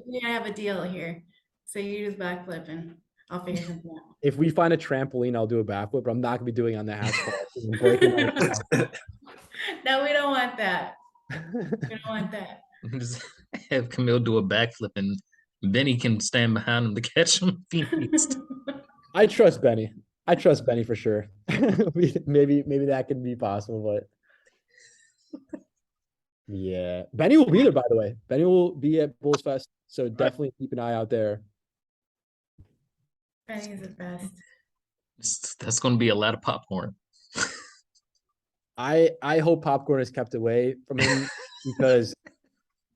We have a deal here. So you do the backflip and I'll figure something out. If we find a trampoline, I'll do a backflip, but I'm not gonna be doing it on the asphalt. and breaking my- No, we don't want that. We don't want that. Just have Camille do a backflip and Benny can stand behind him to catch him if he needs to. I trust Benny. I trust Benny for sure. Maybe that could be possible, but yeah. Benny will be there, by the way. Benny will be at Bulls Fest, so definitely keep an eye out there. Benny's the best. That's going to be a lot of popcorn. I hope popcorn is kept away from him because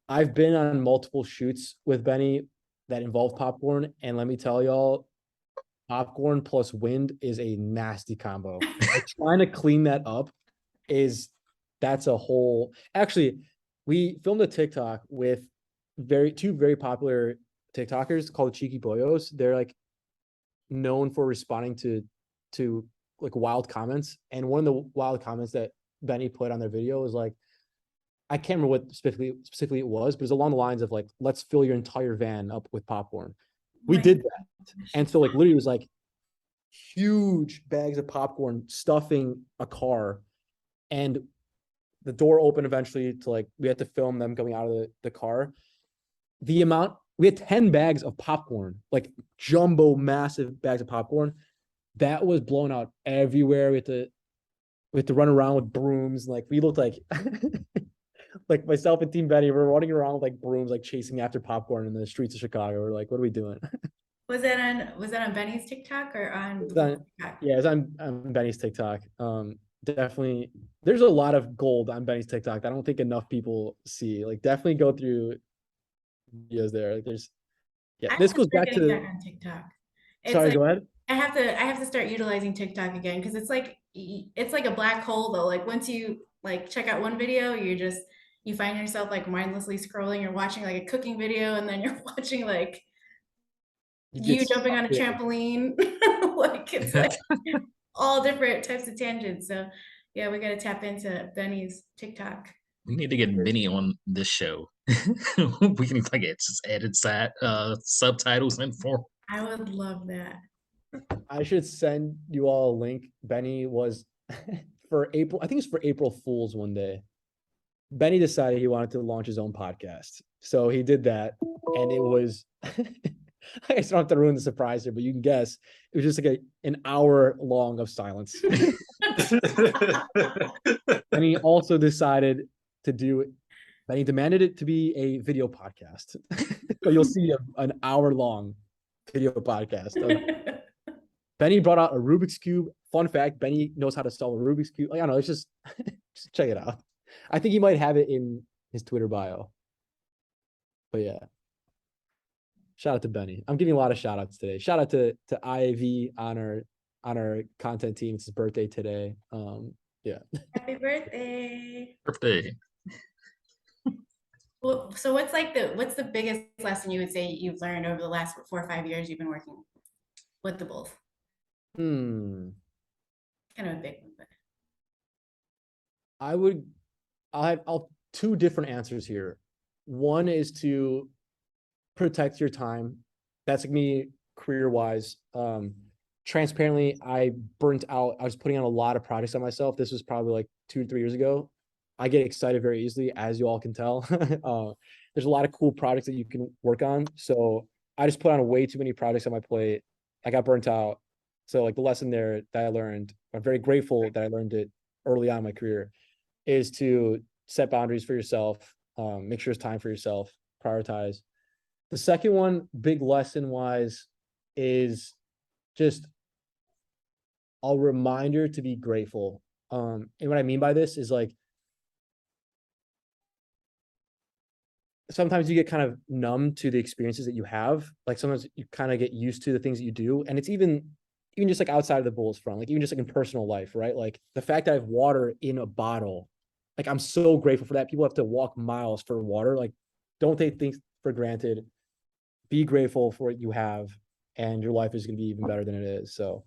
I've been on multiple shoots with Benny that involve popcorn, and let me tell y'all, popcorn plus wind is a nasty combo. Like, trying to clean that up that's a whole. Actually, we filmed a TikTok with two very popular TikTokers called Cheeky Boyos. They're like known for responding to like wild comments, and one of the wild comments that Benny put on their video was like, I can't remember what specifically it was, but it was along the lines of like, let's fill your entire van up with popcorn. We Right. did that. And so like literally it was like huge bags of popcorn stuffing a car, and the door opened eventually to like, we had to film them coming out of the car. We had 10 bags of popcorn, like jumbo massive bags of popcorn. That was blown out everywhere. We had to run around with brooms. And like we looked like like myself and Team Benny, we're running around with like brooms, like chasing after popcorn in the streets of Chicago. We're like, what are we doing? Was that on Benny's TikTok or on TikTok? Yeah, it's on Benny's TikTok. Definitely there's a lot of gold on Benny's TikTok that I don't think enough people see. Like definitely go through videos there. Like there's this goes back to on TikTok. Sorry, go ahead. I have to start utilizing TikTok again because it's like a black hole though. Like once you like check out one video, you find yourself like mindlessly scrolling. You're watching like a cooking video, and then you're watching like you jumping on a trampoline. Like it's like all different types of tangents. So yeah, we got to tap into Benny's TikTok. We need to get Benny on this show. We can like just edit subtitles in for. I would love that. I should send you all a link. Benny was for April, I think it's for April Fool's one day. Benny decided he wanted to launch his own podcast. So he did that. And it was, I just don't have to ruin the surprise here, but you can guess. It was just like an hour long of silence. And he also decided to do it. And he demanded it to be a video podcast. So you'll see an hour long video podcast. Benny brought out a Rubik's Cube. Fun fact, Benny knows how to solve a Rubik's Cube. Like, I don't know, it's just check it out. I think he might have it in his Twitter bio. But yeah. Shout out to Benny. I'm giving a lot of shout outs today. Shout out to Ivy on our content team. It's his birthday today. Yeah. Happy birthday. Birthday. Well, so what's the biggest lesson you would say you've learned over the last 4 or 5 years you've been working with the Bulls? Kind of a big one, but I'll have two different answers here. One is to protect your time. That's like me career-wise. Transparently, I burnt out. I was putting on a lot of projects on myself. This was probably like 2 to 3 years ago. I get excited very easily, as you all can tell. There's a lot of cool projects that you can work on. So I just put on way too many projects on my plate. I got burnt out. So like the lesson there that I learned, I'm very grateful that I learned it early on in my career, is to set boundaries for yourself, make sure it's time for yourself, prioritize. The second one, big lesson wise, is just a reminder to be grateful. And what I mean by this is like, sometimes you get kind of numb to the experiences that you have. Like sometimes you kind of get used to the things that you do. And it's even just like outside of the Bulls front, like even just like in personal life, right? Like the fact that I have water in a bottle, like I'm so grateful for that. People have to walk miles for water. Like don't take things for granted. Be grateful for what you have, and your life is going to be even better than it is. So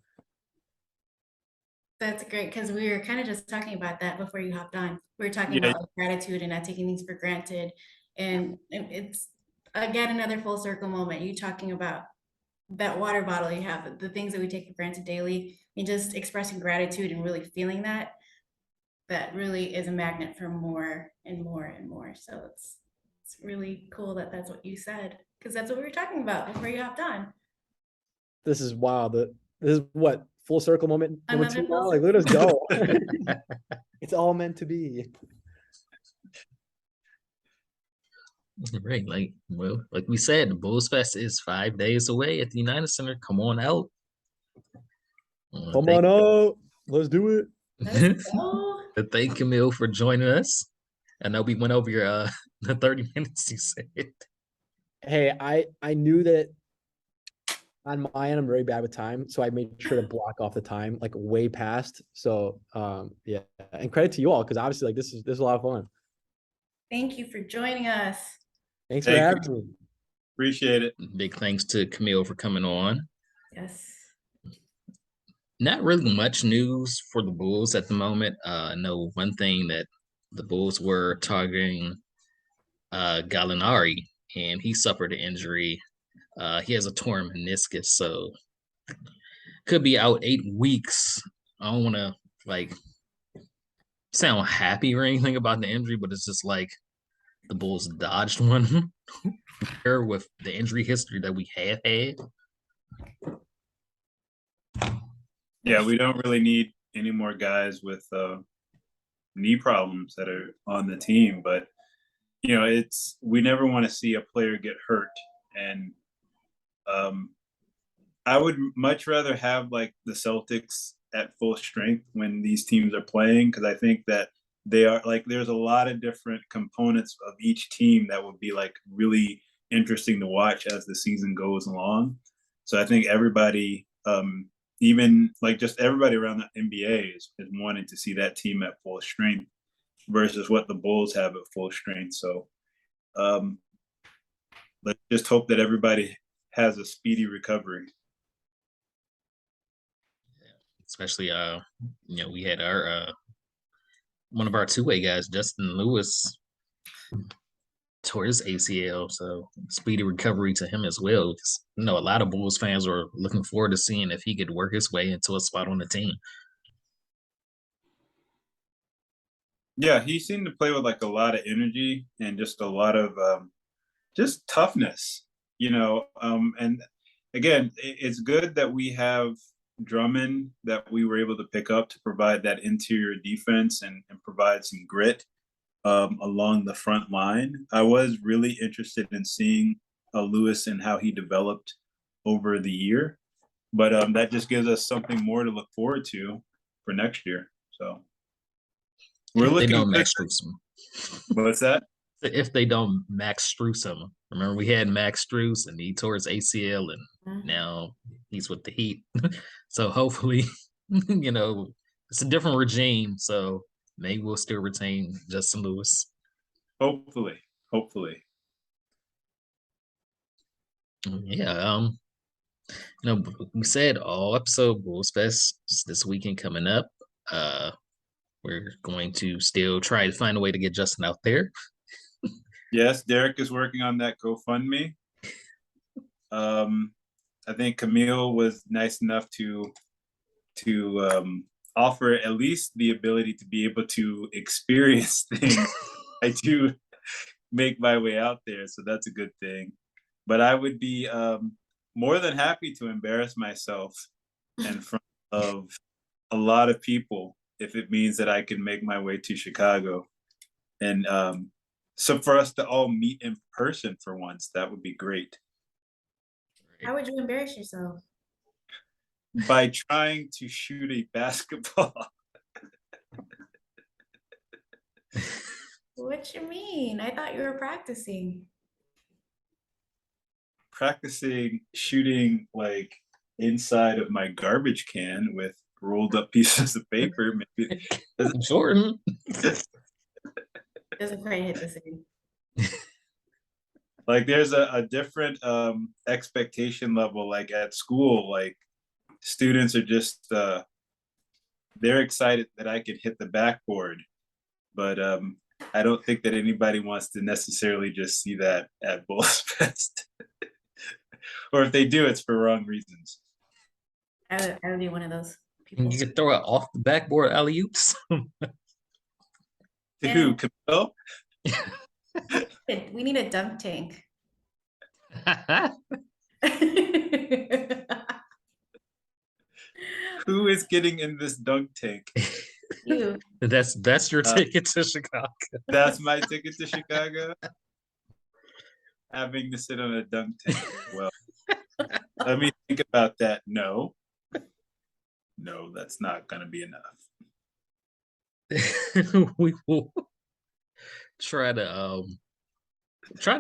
that's great, because we were kind of just talking about that before you hopped on. We were talking about like, gratitude and not taking things for granted. And it's again another full circle moment. You talking about that water bottle you have, the things that we take for granted daily, and just expressing gratitude and really feeling that, that really is a magnet for more and more and more. So it's really cool that that's what you said, because that's what we were talking about before you hopped on. This is wild. This is what full circle moment number Another 2 full now. Like, let us circle. go. It's all meant to be. Right, like like we said, the Bulls Fest is 5 days away at the United Center. Come on out. Come on out. Let's do it. Let's go. Thank Camille for joining us. I know we went over your the 30 minutes you said. Hey, I knew that on my end, I'm very bad with time, so I made sure to block off the time like way past. So yeah, and credit to you all, because obviously like this is a lot of fun. Thank you for joining us. Thanks for Thank having me. Appreciate it. Big thanks to Camille for coming on. Yes. Not really much news for the Bulls at the moment. I know one thing that the Bulls were targeting Gallinari, and he suffered an injury. He has a torn meniscus, so could be out 8 weeks. I don't want to like sound happy or anything about the injury, but it's just like the Bulls dodged one here with the injury history that we have had. Yeah, we don't really need any more guys with knee problems that are on the team, but you know, we never want to see a player get hurt, and I would much rather have like the Celtics at full strength when these teams are playing, because I think that they are like there's a lot of different components of each team that would be like really interesting to watch as the season goes along. So I think everybody, even like just everybody around the NBA is wanting to see that team at full strength versus what the Bulls have at full strength. So let's just hope that everybody has a speedy recovery. Especially we had our one of our two-way guys, Justin Lewis, tore his ACL, so speedy recovery to him as well. Just, a lot of Bulls fans were looking forward to seeing if he could work his way into a spot on the team. Yeah, he seemed to play with like a lot of energy and just a lot of just toughness, and again, it's good that we have Drummond that we were able to pick up to provide that interior defense and provide some grit along the front line. I was really interested in seeing Lewis and how he developed over the year, but that just gives us something more to look forward to for next year. So we're if looking. They don't Max Strus him. What's that? If they don't Max Strus him. Remember, we had Max Strus and he tore his ACL, and now he's with the Heat. So hopefully, it's a different regime. So maybe we'll still retain Justin Lewis. Hopefully. Yeah. We said all episode Bulls Fest this weekend coming up. We're going to still try to find a way to get Justin out there. Yes, Derek is working on that GoFundMe. I think Camille was nice enough to offer at least the ability to be able to experience things. I do make my way out there, so that's a good thing. But I would be more than happy to embarrass myself in front of a lot of people if it means that I can make my way to Chicago. And so for us to all meet in person for once, that would be great. How would you embarrass yourself? By trying to shoot a basketball. What you mean? I thought you were practicing. Practicing shooting like inside of my garbage can with rolled up pieces of paper. Maybe Jordan doesn't quite hit the same. Like there's a different expectation level. Like at school, like students are just they're excited that I could hit the backboard, but I don't think that anybody wants to necessarily just see that at Bulls Fest. or if they do, it's for wrong reasons. I would be one of those people. You could throw it off the backboard alley oops. To who? Camille? We need a dunk tank. Who is getting in this dunk tank? You. That's your ticket to Chicago. That's my ticket to Chicago. Having to sit on a dunk tank. Well, let me think about that. No, that's not going to be enough. We will try to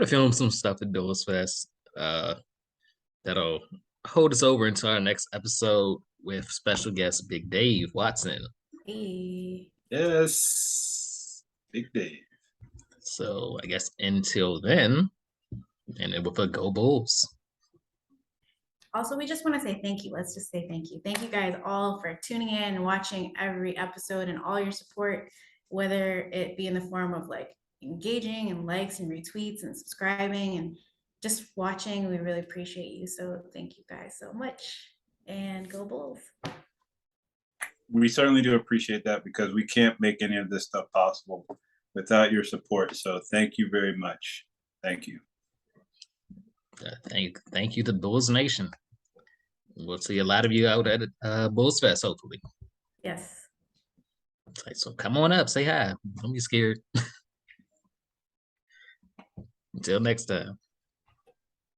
film some stuff at Duelist Fest. That'll hold us over into our next episode with special guest Big Dave Watson. Hey. Yes, Big Dave. So I guess until then, and then with a Go Bulls. Also, we just want to say thank you. Let's just say thank you. Thank you guys all for tuning in and watching every episode and all your support, whether it be in the form of like engaging and likes and retweets and subscribing and just watching. We really appreciate you. So thank you guys so much, and Go Bulls. We certainly do appreciate that because we can't make any of this stuff possible without your support. So thank you very much. Thank you. Thank you to Bulls Nation. We'll see a lot of you out at Bulls Fest, hopefully. Yes. So come on up, say hi. Don't be scared. Until next time.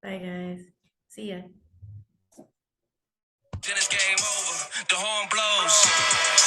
Bye, guys. See ya. Tennis game over. The horn blows.